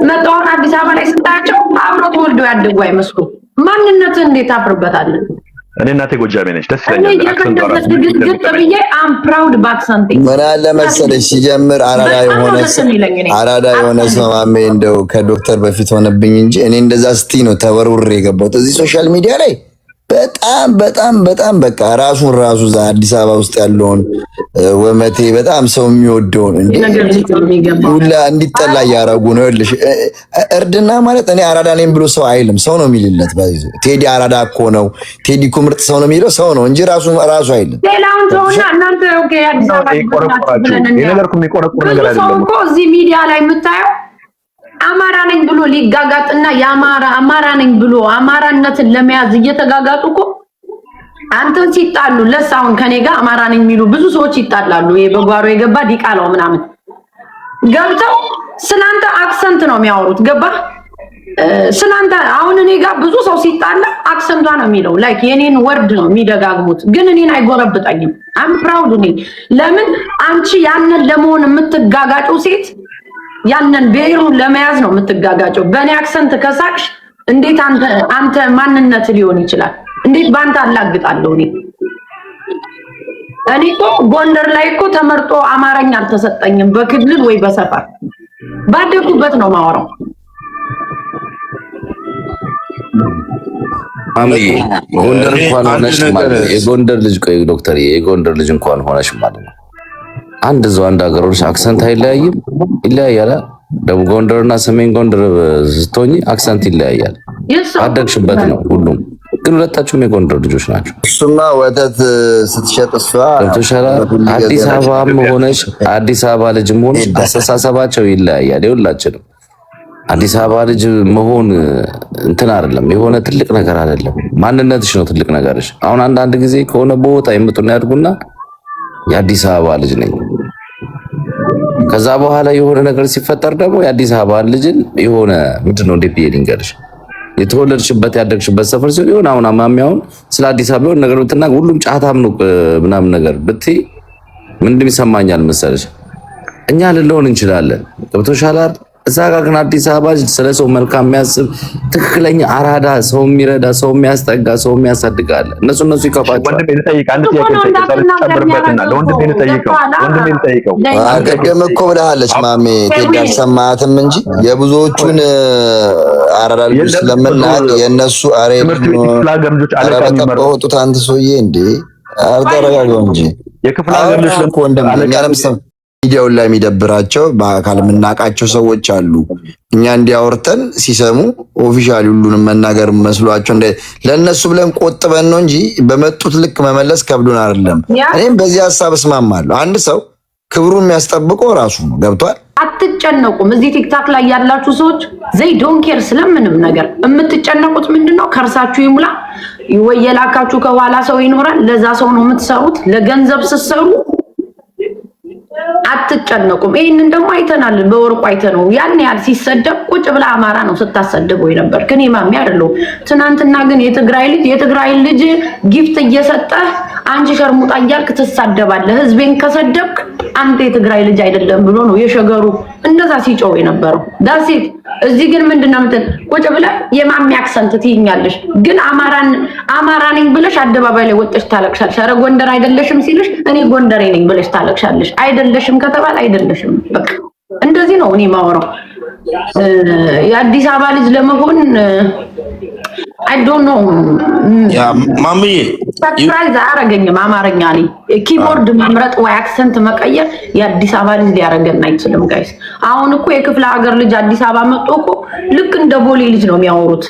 መጣውን አዲስ አበባ ላይ ስታቸው አብሮ ተወልደው ያደጉ አይመስሉ። ማንነትህ እንዴት አፍርበታለን? እኔ እናቴ ጎጃሜ ነች። ደስ ይለኛል። አክሰንቷ ራሱ አም ፕራውድ ባክ ሳምቲንግ ምን አለ መሰለሽ ሲጀምር አራዳ የሆነ ሰው ማሜ እንደው ከዶክተር በፊት ሆነብኝ እንጂ እኔ እንደዛ ስትይ ነው ተወርውሬ የገባሁት እዚህ ሶሻል ሚዲያ ላይ በጣም በቃ ራሱ እዛ አዲስ አበባ ውስጥ ያለውን ወመቴ በጣም ሰው የሚወደውን ሁላ እንዲጠላ እያደረጉ ነው። ይኸውልሽ እርድና ማለት እኔ አራዳ ነኝ ብሎ ሰው አይልም፣ ሰው ነው የሚልለት። ቴዲ አራዳ እኮ ነው፣ ቴዲ እኮ ምርጥ ሰው ነው የሚለው ሰው ነው እንጂ ራሱ አይልም። ሌላውን ሰውና እናንተ ኦኬ አዲስ አበባ ነገር አይደለም እኮ እዚህ ሚዲያ ላይ የምታየው አማራ ነኝ ብሎ ሊጋጋጥና አማራ ነኝ ብሎ አማራነትን ለመያዝ እየተጋጋጡ እኮ አንተን ሲጣሉ ለሳውን ከኔ ጋር አማራ ነኝ የሚሉ ብዙ ሰዎች ይጣላሉ። ይሄ በጓሮ የገባ ዲቃላው ምናምን ገብተው ስላንተ አክሰንት ነው የሚያወሩት። ገባ? ስላንተ አሁን እኔ ጋር ብዙ ሰው ሲጣላ አክሰንቷ ነው የሚለው ላይክ የኔን ወርድ ነው የሚደጋግሙት፣ ግን እኔን አይጎረብጠኝም። አም ፕራውድ ነኝ። ለምን አንቺ ያንን ለመሆን የምትጋጋጨው ሴት ያንን ብሔሩን ለመያዝ ነው የምትጋጋጨው። በእኔ አክሰንት ከሳቅሽ እንዴት አንተ ማንነት ሊሆን ይችላል? እንዴት ባንተ አላግጣለሁ? እኔ እኮ ጎንደር ላይ እኮ ተመርጦ አማርኛ አልተሰጠኝም። በክልል ወይ በሰፈር ባደኩበት ነው ማወራው። ማሚ ጎንደር እንኳን ሆነሽ ማለት የጎንደር ልጅ ቆይ ዶክተር የጎንደር ልጅ እንኳን ሆነሽ ማለት ነው አንድ እዛው አንድ ሀገሮች አክሰንት አይለያይም? ይለያያል። ደቡብ ጎንደርና ሰሜን ጎንደር ስትሆኚ አክሰንት ይለያያል። አደግሽበት ነው ሁሉም፣ ግን ሁለታችሁም የጎንደር ልጆች ናቸው። እሱማ ወተት ስትሸጥ እሷ አዲስ አበባም ሆነሽ አዲስ አበባ ልጅም ሆነሽ አስተሳሰባቸው ይለያያል። የሁላችንም አዲስ አበባ ልጅ መሆን እንትን አይደለም፣ የሆነ ትልቅ ነገር አይደለም። ማንነትሽ ነው ትልቅ ነገርሽ። አሁን አንዳንድ ጊዜ ከሆነ ቦታ ይመጡና ያድጉና የአዲስ አበባ ልጅ ነኝ፣ ከዛ በኋላ የሆነ ነገር ሲፈጠር ደግሞ የአዲስ አበባ ልጅን የሆነ ምንድነው እንደ ቢሄዲንግሽ የተወለድሽበት ያደግሽበት ሰፈር ሲሆን የሆነ አሁን ማሚያውን ስለ አዲስ አበባ የሆነ ነገር ብትናገር ሁሉም ጫታም ነው ምናምን ነገር ብትይ ምን እንደሚሰማኛል መሰለሽ? እኛ ልንሆን እንችላለን። ገብቶሻል አይደል? እዛ ጋር ግን አዲስ አበባ ስለ ሰው መልካም የሚያስብ ትክክለኛ አራዳ፣ ሰው የሚረዳ፣ ሰው የሚያስጠጋ፣ ሰው የሚያሳድጋል። እነሱ ይከፋቸዋል። ወንድሜ ልጠይቅ፣ አንድ ጥያቄ ልጠይቅበትና ለወንድሜ ልጠይቀው። አቀደም እኮ ብለሃለች ማሜ ቴዲ አልሰማትም እንጂ የብዙዎቹን አራዳ ልጆች ስለምናል የእነሱ አረበጠበጡት አንተ ሰውዬ እንዴ አልተረጋጋው እንጂ የክፍለ ሀገር ልጅ ለምሳሌ ሚዲያው ላይ የሚደብራቸው በአካል የምናውቃቸው ሰዎች አሉ። እኛ እንዲያወርተን ሲሰሙ ኦፊሻሊ ሁሉንም መናገር መስሏቸው ለእነሱ ብለን ቆጥበን ነው እንጂ በመጡት ልክ መመለስ ከብዱን አይደለም። እኔም በዚህ ሀሳብ እስማማለሁ። አንድ ሰው ክብሩን የሚያስጠብቀው ራሱ ነው። ገብቷል? አትጨነቁም። እዚህ ቲክታክ ላይ ያላችሁ ሰዎች ዘይ ዶንት ኬር ስለምንም ነገር የምትጨነቁት ምንድነው? ከርሳችሁ ይሙላ ወይ የላካችሁ ከኋላ ሰው ይኖራል። ለዛ ሰው ነው የምትሰሩት። ለገንዘብ ስትሰሩ አትጨነቁም። ይሄንን ደግሞ አይተናል። በወርቁ አይተነው ያን ያህል ሲሰደብ ቁጭ ብላ አማራ ነው ስታሰድበው ነበር። ግን ማሚ አይደለም። ትናንትና ግን የትግራይ ልጅ ጊፍት እየሰጠ አንቺ ሸርሙጣ እያልክ ትሳደባለህ። ህዝቤን ከሰደብክ አንተ የትግራይ ልጅ አይደለም ብሎ ነው የሸገሩ እንደዛ ሲጮህ የነበረው። ዳሴት እዚህ ግን ምንድነው ቁጭ ብለ የማሚ አክሰንት ትይኛለሽ። ግን አማራ ነኝ ብለሽ አደባባይ ላይ ወጥተሽ ታለቅሻለሽ። ኧረ ጎንደር አይደለሽም ሲልሽ እኔ ጎንደሬ ነኝ ብለሽ ታለቅሻለሽ። አይደለሽም ከተባለ አይደለሽም በቃ እንደዚህ ነው እኔ ማወራው። የአዲስ አበባ ልጅ ለመሆን I don't know ያ ማሚዬ ሰርፕራይዝ አረገኝም። አማርኛ ነኝ ኪቦርድ መምረጥ ወይ አክሰንት መቀየር የአዲስ አበባ ልጅ ሊያረገን አይችልም ጋይስ። አሁን እኮ የክፍለ ሀገር ልጅ አዲስ አበባ መጥቶ እኮ ልክ እንደ ቦሌ ልጅ ነው የሚያወሩት።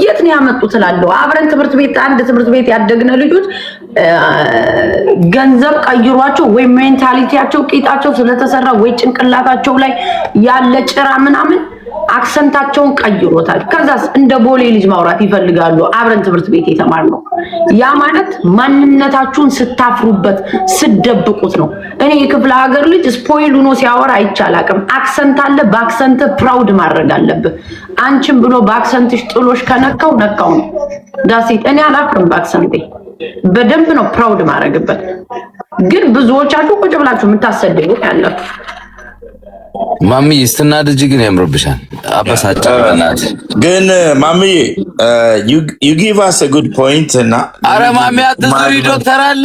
የት ነው ያመጡት እላለሁ። አብረን አንድ ትምህርት ቤት ያደግነ ልጆች ገንዘብ ቀይሯቸው ወይ ሜንታሊቲያቸው ቂጣቸው ስለተሰራ ወይ ጭንቅላታቸው ላይ ያለ ጭራ ምናምን አክሰንታቸውን ቀይሮታል። ከዛስ እንደ ቦሌ ልጅ ማውራት ይፈልጋሉ። አብረን ትምህርት ቤት የተማርነው ያ ማለት ማንነታችሁን ስታፍሩበት ስደብቁት ነው። እኔ የክፍለ ሀገር ልጅ ስፖይል ሆኖ ሲያወራ አይቻላቅም። አክሰንት አለ። በአክሰንት ፕራውድ ማድረግ አለብህ። አንቺም ብሎ በአክሰንትሽ ጥሎሽ ከነካው ነው ዳሴት። እኔ አላፍርም በአክሰንቴ በደንብ ነው ፕራውድ ማድረግበት። ግን ብዙዎቻችሁ ቁጭ ብላችሁ የምታሰደቡ ያላችሁ ማሚ ስትናደጂ ግን ያምርብሻል። አበሳጫለናት ግን ማሚዬ you give us a good point እና አረ ማሚ አትዙሪ ዶክተር አለ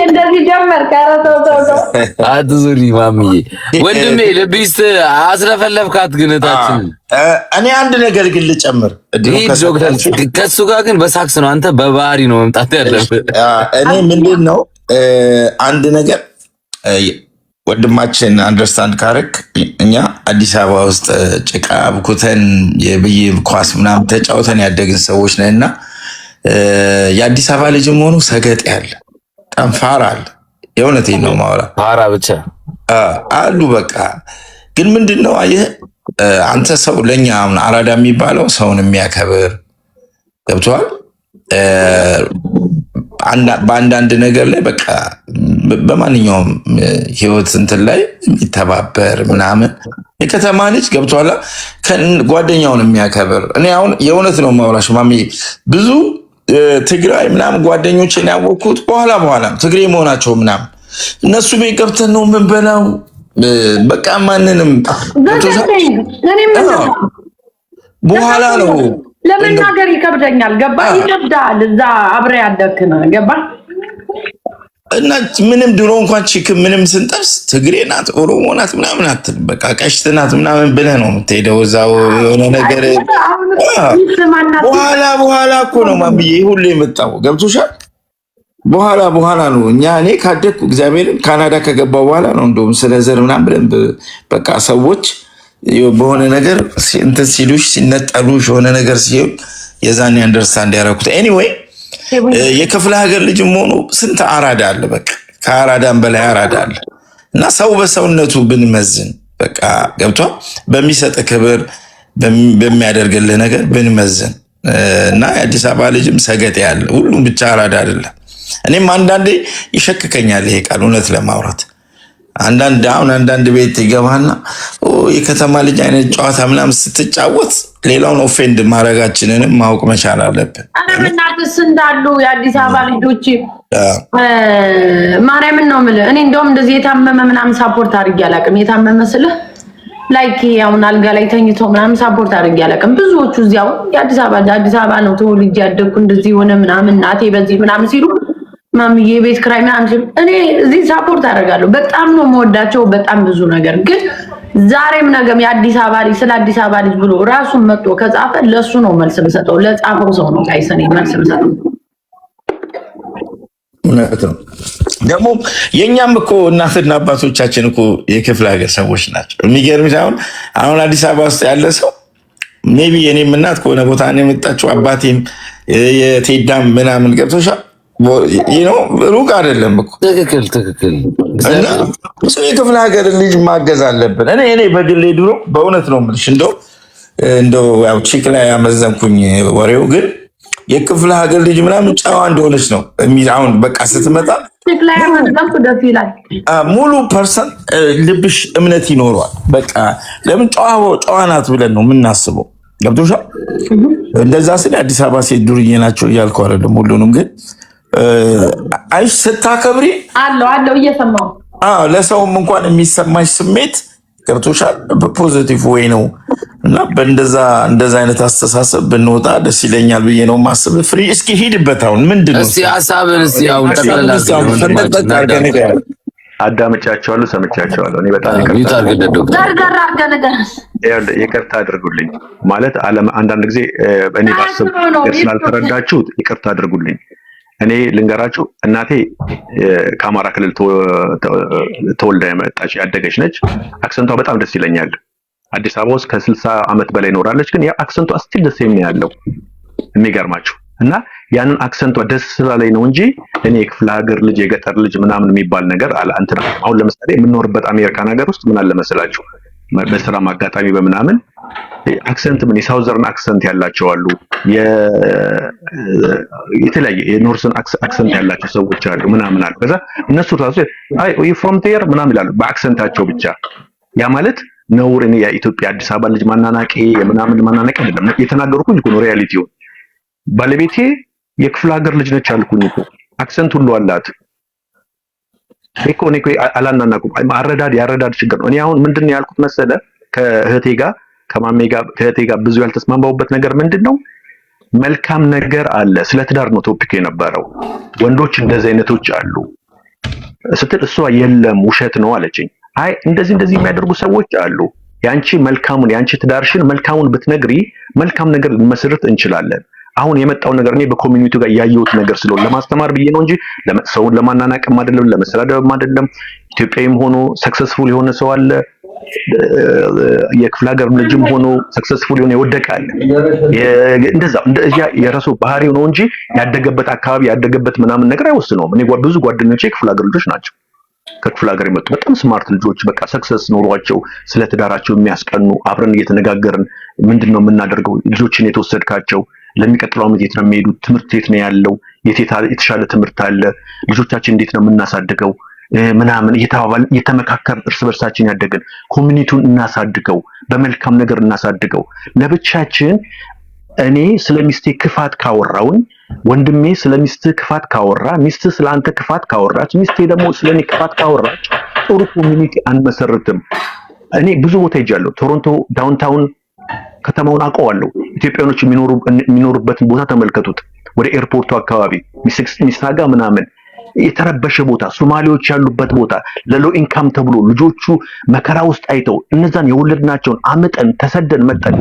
እንደዚህ ጀመር ካረተው አትዙሪ ማሚዬ ወንድሜ ለቢስ አስለፈለፍካት ግንታችን። እኔ አንድ ነገር ግን ልጨምር ዶክተር ከሱ ጋር ግን በሳክስ ነው። አንተ በባህሪ ነው መምጣት ያለብህ። እኔ ምንድን ነው አንድ ነገር ወንድማችን አንደርስታንድ ካረክ እኛ አዲስ አበባ ውስጥ ጭቃ ብኩተን የብይ ኳስ ምናምን ተጫውተን ያደግን ሰዎች ነንና የአዲስ አበባ ልጅም ሆኖ ሰገጥ ያለ ጠንፋራ አለ። የእውነቴን ነው ማውራ ፋራ ብቻ አሉ። በቃ ግን ምንድነው አየህ አንተ ሰው ለኛ አሁን አራዳ የሚባለው ሰውን የሚያከብር ገብቷል። በአንዳንድ ነገር ላይ በቃ በማንኛውም ህይወት እንትን ላይ የሚተባበር ምናምን የከተማ ልጅ ገብቷላ ጓደኛውን የሚያከብር። እኔ አሁን የእውነት ነው ማውራሽ ማሚ ብዙ ትግራይ ምናምን ጓደኞችን ያወቅኩት በኋላ ትግሬ መሆናቸው ምናምን እነሱ ቤት ገብተን ነው ምን በላው በቃ ማንንም በኋላ ነው ለመናገር ይከብደኛል። ገባ ይከብዳል። እዛ አብሬ ያደግን ገባ እና ምንም ድሮ እንኳን ቺክ ምንም ስንጠብስ ትግሬ ናት ኦሮሞ ናት ምናምን አትል በቃ ቀሽት ናት ምናምን ብለህ ነው የምትሄደው። እዛው የሆነ ነገር በኋላ እኮ ነው ማምዬ ሁሉ የመጣው ገብቶሻል። በኋላ ነው እኔ ካደግኩ እግዚአብሔርን ካናዳ ከገባው በኋላ ነው እንደውም ስለ ዘር ምናምን ብለን በቃ ሰዎች በሆነ ነገር እንትን ሲሉሽ ሲነጠሉሽ የሆነ ነገር ሲሆን የዛኔ አንደርስታንድ ያደረኩት። ኤኒዌይ የክፍለ ሀገር ልጅም ሆኖ ስንት አራዳ አለ። በቃ ከአራዳም በላይ አራዳ አለ እና ሰው በሰውነቱ ብንመዝን በቃ ገብቷ በሚሰጥ ክብር በሚያደርግልህ ነገር ብንመዝን እና የአዲስ አበባ ልጅም ሰገጤ ያለ ሁሉም ብቻ አራዳ አይደለም። እኔም አንዳንዴ ይሸክከኛል ይሄ ቃል እውነት ለማውራት አንዳንድ ቤት ይገባና የከተማ ልጅ አይነት ጨዋታ ምናምን ስትጫወት ሌላውን ኦፌንድ ማድረጋችንንም ማወቅ መቻል አለብን። አረ በእናትህ እንዳሉ የአዲስ አበባ ልጆች ማርያምን ነው የምልህ። እኔ እንደውም እንደዚህ የታመመ ምናምን ሳፖርት አድርጌ አላውቅም። የታመመ ስልህ ላይክ ያውን አልጋ ላይ ተኝቶ ምናምን ሳፖርት አድርጌ አላውቅም። ብዙዎቹ እዚያው የአዲስ አበባ ነው ተወልጄ ያደግኩ እንደዚህ ሆነ ምናምን እናቴ በዚህ ምናምን ሲሉ ማምዬ ቤት ክራይ ምናምን እኔ እዚህ ሳፖርት አደርጋለሁ። በጣም ነው የምወዳቸው በጣም ብዙ ነገር። ግን ዛሬም ነገም የአዲስ አበባ ልጅ ስለ አዲስ አበባ ልጅ ብሎ ራሱን መጥቶ ከጻፈ ለሱ ነው መልስ የምሰጠው፣ ለጻፈው ሰው ነው ጋይሰኔ መልስ የምሰጠው። እውነት ነው። ደግሞ የኛም እኮ እናትና አባቶቻችን እኮ የክፍለ ሀገር ሰዎች ናቸው። የሚገርምሽ አሁን አዲስ አበባ ውስጥ ያለ ሰው ሜቢ የኔም እናት ከሆነ ቦታ ነው የመጣችው፣ አባቴም የቴዳም ምናምን ገብቶሻል። ሩቅ አይደለም እኮ ትክክል። እና የክፍለ ሀገር ልጅ ማገዝ አለብን። እኔ በግሌ ድሮ በእውነት ነው የምልሽ እንደው ያው ቺክ ላይ ያመዘንኩኝ ወሬው ግን የክፍለ ሀገር ልጅ ምናምን ጨዋ እንደሆነች ነው አሁን በቃ ስትመጣ ሙሉ ፐርሰንት ልብሽ እምነት ይኖረዋል። በቃ ለምን ጨዋ ናት ብለን ነው የምናስበው። ገብቶሻል? እንደዛ ስለ አዲስ አበባ ሴት ዱርዬ ናቸው እያልኩ አይደለም ሁሉንም ግን አይሽ ስታከብሪ አለው እየሰማው ለሰውም እንኳን የሚሰማሽ ስሜት ገብቶሻል በፖዚቲቭ ወይ ነው እና እንደዛ አይነት አስተሳሰብ ብንወጣ ደስ ይለኛል ብዬ ነው ማስብ። ፍሪ እስኪ ሂድበት። አሁን ምንድነው እስኪ ሐሳብን እስኪ አሁን አዳምጫቸዋለሁ፣ ሰምቻቸዋለሁ። እኔ በጣም ይቅርታ አድርጉልኝ ማለት አንዳንድ ጊዜ እኔ ባስብ ስላልተረዳችሁት ይቅርታ አድርጉልኝ። እኔ ልንገራችሁ እናቴ ከአማራ ክልል ተወልዳ የመጣች ያደገች ነች። አክሰንቷ በጣም ደስ ይለኛል። አዲስ አበባ ውስጥ ከ60 ዓመት በላይ ኖራለች፣ ግን ያ አክሰንቷ ስቲል ደስ የሚያለው የሚገርማችሁ እና ያንን አክሰንቷ ደስ ስላለኝ ነው እንጂ እኔ የክፍለ ሀገር ልጅ የገጠር ልጅ ምናምን የሚባል ነገር አለ እንትና። አሁን ለምሳሌ የምንኖርበት አሜሪካን ሀገር ውስጥ ምን አለ መሰላችሁ በስራ አጋጣሚ በምናምን አክሰንት ምን የሳውዘርን አክሰንት ያላቸው አሉ፣ የተለያየ የኖርዘርን አክሰንት ያላቸው ሰዎች አሉ ምናምን አሉ። ከዛ እነሱ ራሱ አይ ዩ ፍሮም ዴር ምናምን ይላሉ በአክሰንታቸው ብቻ። ያ ማለት ነውር እኔ የኢትዮጵያ አዲስ አበባ ልጅ ማናናቄ የምናምን ማናናቄ አይደለም የተናገርኩኝ እኮ ነው ሪያሊቲው። ባለቤቴ የክፍለ ሀገር ልጅ ነች አልኩኝ እኮ አክሰንት ሁሉ አላት እኮ። እኔ አላናናቁም። ያረዳድ ችግር ነው። እኔ አሁን ምንድነው ያልኩት መሰለ ከእህቴ ጋር ብዙ ያልተስማማሁበት ነገር ምንድነው መልካም ነገር አለ። ስለ ትዳር ነው ቶፒክ የነበረው። ወንዶች እንደዚህ አይነቶች አሉ ስትል እሷ የለም ውሸት ነው አለችኝ። አይ እንደዚህ የሚያደርጉ ሰዎች አሉ። ያንቺ ትዳርሽን መልካሙን ብትነግሪ መልካም ነገር ልንመሰርት እንችላለን። አሁን የመጣው ነገር እኔ በኮሚኒቲው ጋር ያየሁት ነገር ስለሆነ ለማስተማር ብዬ ነው እንጂ ሰውን ለማናናቅም አይደለም፣ ለመሰዳደብም አይደለም። ኢትዮጵያዊም ሆኖ ሰክሰስፉል የሆነ ሰው አለ፣ የክፍለ ሀገር ልጅም ሆኖ ሰክሰስፉል የሆነ ይወደቀ አለ። እንደዚያ የራሱ ባህሪው ነው እንጂ ያደገበት አካባቢ ያደገበት ምናምን ነገር አይወስነውም። እኔ ብዙ ጓደኞቼ የክፍለ ሀገር ልጆች ናቸው፣ ከክፍለ ሀገር የመጡ በጣም ስማርት ልጆች በቃ ሰክሰስ ኖሯቸው ስለ ትዳራቸው የሚያስቀኑ አብረን እየተነጋገርን ምንድነው የምናደርገው፣ ልጆችን የተወሰድካቸው ለሚቀጥለው ዓመት የት ነው የሚሄዱት፣ ትምህርት የት ነው ያለው፣ የተሻለ ትምህርት አለ፣ ልጆቻችን እንዴት ነው የምናሳድገው ምናምን እየተባባልን እየተመካከርን እርስ በርሳችን ያደገን ኮሚኒቲውን እናሳድገው፣ በመልካም ነገር እናሳድገው። ለብቻችን እኔ ስለሚስቴ ክፋት ካወራውኝ ወንድሜ ስለሚስት ክፋት ካወራ፣ ሚስት ስለአንተ ክፋት ካወራች፣ ሚስቴ ደግሞ ስለኔ ክፋት ካወራች ጥሩ ኮሚኒቲ አንመሰርትም። እኔ ብዙ ቦታ ሄጃለሁ። ቶሮንቶ ዳውንታውን ከተማውን አውቀዋለሁ። ኢትዮጵያኖች የሚኖሩበትን ቦታ ተመልከቱት። ወደ ኤርፖርቱ አካባቢ ሚስታጋ ምናምን የተረበሸ ቦታ፣ ሶማሌዎች ያሉበት ቦታ፣ ለሎ ኢንካም ተብሎ ልጆቹ መከራ ውስጥ አይተው እነዛን የወለድናቸውን አመጠን ተሰደን መጠን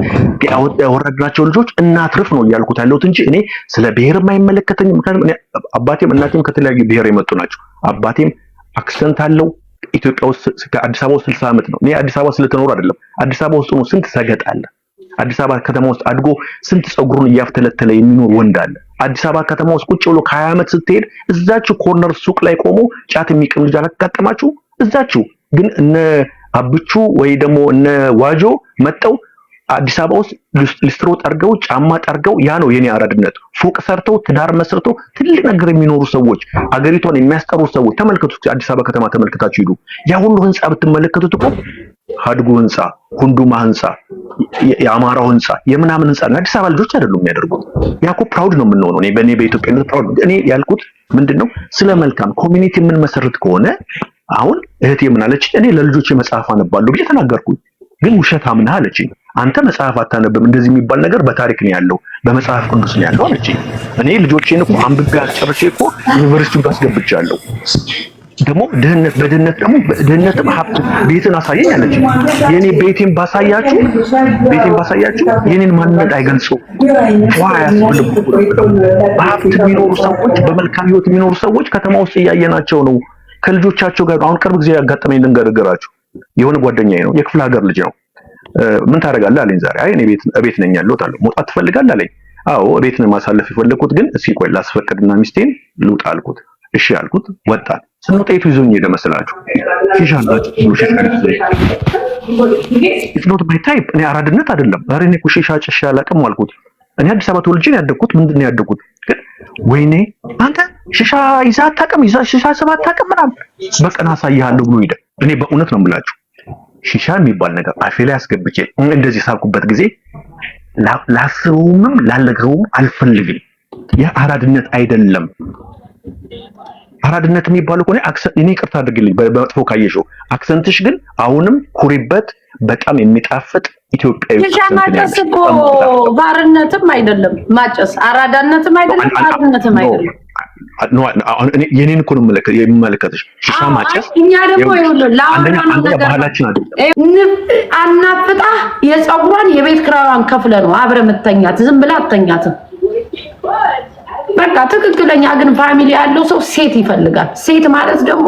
ያወረድናቸው ልጆች እናትርፍ ነው ያልኩት ያለሁት እንጂ እኔ ስለ ብሔር የማይመለከተኝ። ምክንያቱም እኔ አባቴም እናቴም ከተለያዩ ብሔር የመጡ ናቸው። አባቴም አክሰንት አለው። ኢትዮጵያ ውስጥ ከአዲስ አበባ ውስጥ 60 ዓመት ነው። እኔ አዲስ አበባ ስለተኖር አይደለም። አዲስ አበባ ውስጥ ነው ስንት ሰገጥ አለ። አዲስ አበባ ከተማ ውስጥ አድጎ ስንት ጸጉሩን እያፍተለተለ የሚኖር ወንድ አለ። አዲስ አበባ ከተማ ውስጥ ቁጭ ብሎ ከ20 ዓመት ስትሄድ እዛችሁ ኮርነር ሱቅ ላይ ቆሞ ጫት የሚቅም ልጅ አላጋጠማችሁ? እዛችሁ ግን እነ አብቹ ወይ ደግሞ እነ ዋጆ መጠው አዲስ አበባ ውስጥ ሊስትሮ ጠርገው ጫማ ጠርገው ያ ነው የኔ አራድነት። ፎቅ ሰርተው ትዳር መስርተው ትልቅ ነገር የሚኖሩ ሰዎች አገሪቷን የሚያስጠሩ ሰዎች ተመልከቱት። አዲስ አበባ ከተማ ተመልከታችሁ ሂዱ። ያ ሁሉ ህንጻ ብትመለከቱት እኮ ሀድጉ ህንጻ፣ ሁንዱማ ህንጻ፣ የአማራው ህንጻ፣ የምናምን ህንጻ አዲስ አበባ ልጆች አይደሉም የሚያደርጉት። ያ እኮ ፕራውድ ነው የምንሆነው። እኔ በኢትዮጵያነት ፕራውድ። እኔ ያልኩት ምንድነው ስለ መልካም ኮሚኒቲ የምንመሰርት ከሆነ አሁን እህቴ ምን አለች? እኔ ለልጆቼ መጽሐፍ አነባለሁ ብዬ ተናገርኩኝ። ግን ውሸታም ነህ አለችኝ። አንተ መጽሐፍ አታነብም፣ እንደዚህ የሚባል ነገር በታሪክ ነው ያለው፣ በመጽሐፍ ቅዱስ ነው ያለው አለችኝ። እኔ ልጆቼን እኮ አንብቤ አስጨርሼ እኮ ዩኒቨርሲቲ ጋር አስገብቻለሁ። ደግሞ በድህነት ደግሞ ድህነትም ሀብት ቤትን አሳየኝ አለችኝ። የኔ ቤቴን ባሳያችሁ የኔን ማንነት አይገልጸው ያስፈልጉ። በሀብት የሚኖሩ ሰዎች፣ በመልካም ህይወት የሚኖሩ ሰዎች ከተማ ውስጥ እያየናቸው ነው ከልጆቻቸው ጋር። አሁን ቅርብ ጊዜ ያጋጠመኝ ልንገራችሁ። የሆነ ጓደኛዬ ነው፣ የክፍለ ሀገር ልጅ ነው። ምን ታደርጋለህ አለኝ ዛሬ። አይ እኔ ቤት ነኝ ያለሁት አለው። መውጣት ትፈልጋለህ አለኝ። አዎ ቤት ነው ማሳለፍ የፈለኩት፣ ግን እስኪ ቆይ ላስፈቅድና ሚስቴን ልውጣ አልኩት። እሺ አልኩት። ወጣን። ስንወጣ የቱ ይዞኝ ሄደ መስላችሁ? ሺሻ ናቸው። ኢትስ ኖት ማይ ታይፕ። እኔ አራድነት አይደለም። ኧረ እኔ እኮ ሺሻ ጭሼ አላውቅም አልኩት። እኔ አዲስ አበባ ተወልጄ ነው ያደግኩት። ምንድን ነው ያደግኩት? ግን ወይኔ አንተ ሺሻ ይዘህ አታውቅም፣ ሺሻ ስበህ አታውቅም ምናምን፣ በቀን አሳይሃለሁ ብሎ ሄደ። እኔ በእውነት ነው የምላችሁ ሺሻ የሚባል ነገር አፌ ላይ አስገብቼ እንደዚህ ሳልኩበት ጊዜ ላስበውም ላለግረውም አልፈልግም። የአራድነት አይደለም። አራድነት የሚባለው እኮ እኔ ይቅርታ አድርግልኝ በመጥፎ ካየሽው፣ አክሰንትሽ ግን አሁንም ኩሪበት በጣም የሚጣፍጥ ኢትዮጵያዊ ማጨስ እኮ ባርነትም አይደለም። ማጨስ አራዳነትም አይደለም፣ ባርነትም አይደለም። የኔን እኮ ነው የምመለከትሽ። ሺሻ ማጨስ እኛ ደግሞ አንደኛ ባህላችን አይደለም። አናፍጣ የፀጉሯን የቤት ክራዋን ከፍለ ነው አብረ ምተኛት፣ ዝም ብላ አተኛትም። በቃ ትክክለኛ ግን ፋሚሊ ያለው ሰው ሴት ይፈልጋል። ሴት ማለት ደግሞ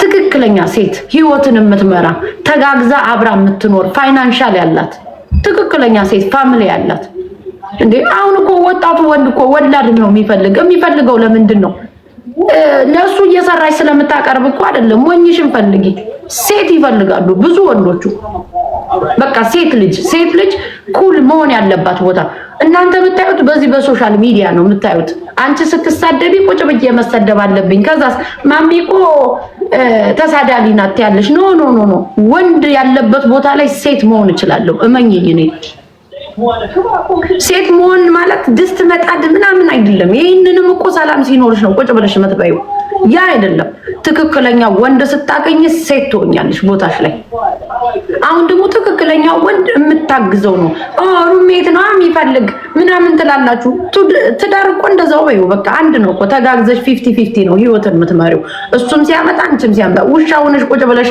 ትክክለኛ ሴት ህይወትን የምትመራ ተጋግዛ አብራ የምትኖር ፋይናንሻል ያላት ትክክለኛ ሴት ፋሚሊ ያላት። እንዴ አሁን እኮ ወጣቱ ወንድ እኮ ወላድ ነው የሚፈልገው። ለምንድን ነው? ለሱ እየሰራች ስለምታቀርብ እኮ አይደለም። ሞኝሽን ፈልጊ። ሴት ይፈልጋሉ ብዙ ወንዶቹ። በቃ ሴት ልጅ ኩል መሆን ያለባት ቦታ እናንተ የምታዩት በዚህ በሶሻል ሚዲያ ነው የምታዩት። አንቺ ስትሳደቢ ቁጭ ብዬ መሰደብ አለብኝ ከዛስ ማምቢቆ ተሳዳቢ ናት ያለሽ። ኖ ወንድ ያለበት ቦታ ላይ ሴት መሆን እችላለሁ። እመኝኝ። እኔ ሴት መሆን ማለት ድስት መጣድ ምናምን አይደለም። ይሄንንም እኮ ሰላም ሲኖርሽ ነው ቁጭ ብለሽ የምትበይው። ያ አይደለም። ትክክለኛ ወንድ ስታገኝ ሴት ትሆኛለሽ ቦታሽ ላይ። አሁን ደግሞ ትክክለኛ ወንድ የምታግዘው ነው። ሩሜት ነው የሚፈልግ ምናምን ትላላችሁ። ትዳር እኮ እንደዛው በይው። በቃ አንድ ነው እኮ ተጋግዘሽ 50-50 ነው ህይወትን የምትመሪው። እሱም ሲያመጣ አንቺም ሲያመጣ። ውሻ ሆነሽ ቁጭ ብለሽ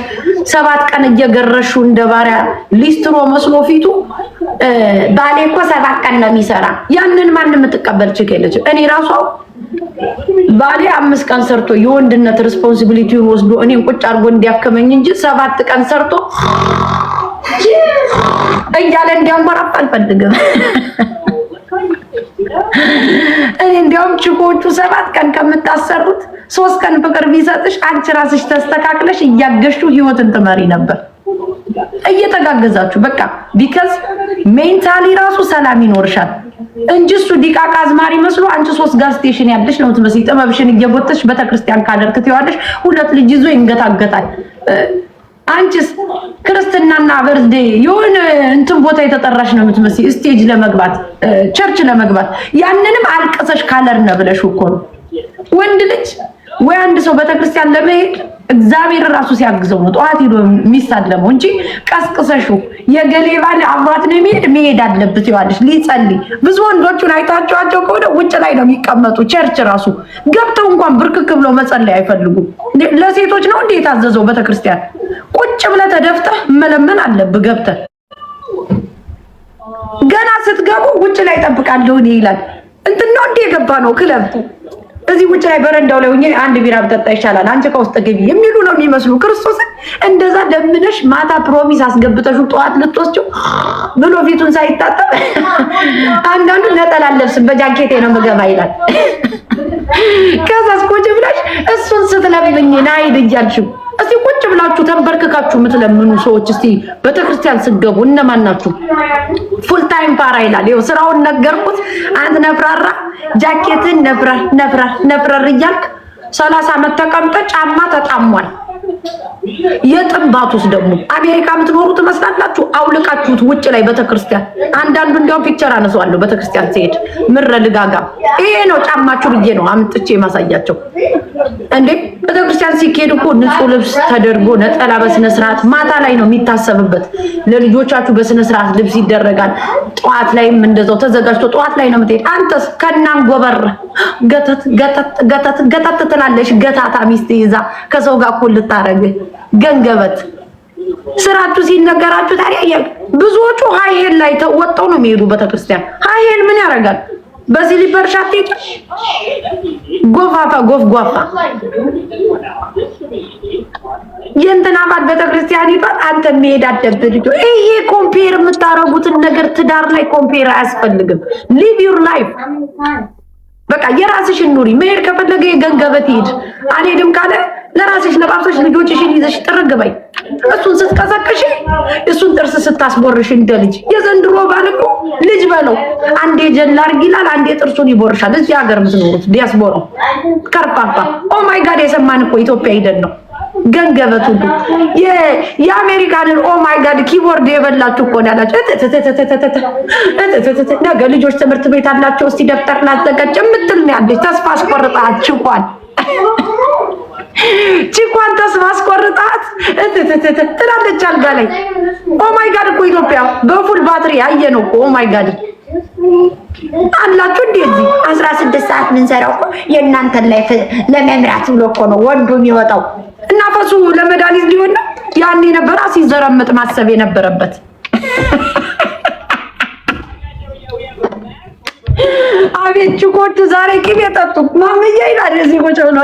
7 ቀን እየገረሽው እንደ ባሪያ ሊስትሮ መስሎ ፊቱ ባሌ እኮ 7 ቀን ነው የሚሰራ። ያንን ማንም የምትቀበል ችግር የለችም። እኔ ራሱ ባሌ 5 ቀን ሰርቶ የወንድነት ሪስፖንሲቢሊቲውን ወስዶ እኔን ቁጭ አድርጎ እንዲያከመኝ እንጂ 7 ቀን ሰርቶ እያለ እንዲያንቆራፋ አልፈልግም። እኔ እንዲያውም ችኮቹ 7 ቀን ከምታሰሩት 3 ቀን ፍቅር ቢሰጥሽ አንቺ ራስሽ ተስተካክለሽ እያገሽው ህይወትን ትመሪ ነበር። እየተጋገዛችሁ በቃ ቢካዝ ሜንታሊ ራሱ ሰላም ይኖርሻል እንጂ እሱ ዲቃቃ አዝማሪ መስሎ አንቺ 3 ጋዝ ስቴሽን ያለሽ ነው ትመስይ። ጥበብሽን እየጎተሽ ቤተክርስቲያን ካደርክት ይዋለሽ 2 ልጅ ይዞ ይንገታገታል። አንቺስ ክርስትናና በርዝዴ የሆነ እንትን ቦታ የተጠራሽ ነው የምትመስይ። ስቴጅ ለመግባት ቸርች ለመግባት ያንንም አልቀሰሽ ካለርነ ብለሽ እኮ ነው። ወንድ ልጅ ወይ አንድ ሰው ቤተክርስቲያን ለመሄድ እግዚአብሔር ራሱ ሲያግዘው ነው ጧት ሄዶ የሚሳለመው እንጂ ቀስቅሰሽው የገሌ ባል አብሯት ነው መሄድ አለበት ይዋልሽ ሊጸልይ። ብዙ ወንዶቹን አይታችኋቸው ከሆነ ውጭ ላይ ነው የሚቀመጡ። ቸርች ራሱ ገብተው እንኳን ብርክክ ብለው መጸለይ አይፈልጉም። ለሴቶች ነው እንዴ የታዘዘው? ቤተክርስቲያን ቁጭ ብለህ ተደፍተህ መለመን አለብህ። ገብተህ ገና ስትገቡ ውጭ ላይ ጠብቃለሁ ይላል። እንትን ነው እንዴ የገባ ነው ክለብ እዚህ ውጭ ላይ በረንዳው ላይ ሆኜ አንድ ቢራ ብጠጣ ይሻላል አንቺ ከውስጥ ገቢ የሚሉ ነው የሚመስሉ። ክርስቶስን እንደዛ ለምነሽ ማታ ፕሮሚስ አስገብተሽው ጠዋት ልትወስጂው ብሎ ፊቱን ሳይታጠብ አንዳንዱ ነጠላ ለብስ በጃኬቴ ነው መገባ ይላል። ከዛስ ቁጭ ብለሽ እሱን ስትለምኝ ናይድ እያልሽው እስቲ ቁጭ ብላችሁ ተንበርክካችሁ የምትለምኑ ሰዎች እስቲ ቤተክርስቲያን ስገቡ እነማን ናችሁ? ፉል ታይም ፓራ ይላል። ይኸው ስራውን ነገርኩት። አንተ ነፍራራ ጃኬትን ነፍራር እያልክ 30 ዓመት ተቀምጠ ጫማ ተጣሟል። የጥባቱስ ደግሞ አሜሪካ የምትኖሩ ትመስላላችሁ። አውልቃችሁት ውጭ ላይ ቤተክርስቲያን አንዳንዱ እንዲያው ፒክቸር አነሳዋለሁ ቤተክርስቲያን ሲሄድ ምረ ልጋጋ ይሄ ነው ጫማችሁ ብዬ ነው አምጥቼ ማሳያቸው። እንዴ ቤተክርስቲያን ሲሄድ እኮ ንጹህ ልብስ ተደርጎ ነጠላ በስነ ስርዓት ማታ ላይ ነው የሚታሰብበት። ለልጆቻችሁ በስነ ስርዓት ልብስ ይደረጋል። ጧት ላይም እንደዛው ተዘጋጅቶ ጧት ላይ ነው የምትሄድ። አንተስ ከናን ጎበር ገተት ትላለሽ። ገታታ ሚስት ይዛ ከሰው ጋር እኮ ልታረግ ገንገበት ስራችሁ ሲነገራችሁ ታዲያ ብዙዎቹ ሃይሄል ላይ ተወጣው ነው የሚሄዱ ቤተክርስቲያን። ሃይሄል ምን ያደርጋል? በዚህ ሊበርሻት ጎፋፋ ጎፍጓፋ የእንትና ባል ቤተክርስቲያን ይባል አንተ መሄድ አለብህ። ይሄ ኮምፔር የምታረጉትን ነገር ትዳር ላይ ኮምፔር አያስፈልግም። ሊቭ ዩር ላይፍ በቃ የራስሽን ኑሪ። መሄድ ከፈለገ የገንገበት ይሄድ። አልሄድም ካለ ለራስሽ ለባብሰሽ ልጆችሽን ይዘሽ ጥርግ በይ። እሱን ስትቀሰቅሽ እሱን ጥርስ ስታስቦርሽ እንደ ልጅ የዘንድሮ ባል እኮ ልጅ በለው አንዴ ጀላ አርግ ይላል፣ አንዴ ጥርሱን ይቦርሻል። እዚህ ሀገር የምትኖሩት ዲያስፖራ ከርፋፋ ኦ ማይ ጋድ የሰማን እኮ ኢትዮጵያ ሄደን ነው ገንገበት ሁሉ የአሜሪካንን ኦ ማይ ጋድ ኪቦርድ የበላችሁ እኮ ያላችሁ ነገ ልጆች ትምህርት ቤት አላቸው። እስቲ ደብተር ላዘጋጅ የምትል ነው ያለች። ተስፋ አስቆርጣችኋል። ቺኳን ተስፋ አስቆርጣት ትላለች አልጋ ላይ። ኦ ማይ ጋድ እኮ ኢትዮጵያ በፉል ባትሪ ያየነው እኮ ኦ ማይ ጋድ አላችሁ። እንደዚህ 16 ሰዓት ምን ሰራው እኮ የእናንተን ላይፍ ለመምራት ብሎ እኮ ነው ወንዱ የሚወጣው። እና ፈሱ ለመድኃኒት ሊሆን ነው ያኔ ነበር ሲዘረምጥ ማሰብ የነበረበት። አቤት ችኮት ዛሬ ቅቤ ጠጡ ማምዬ ይላል እዚህ ቁጭ ብሎ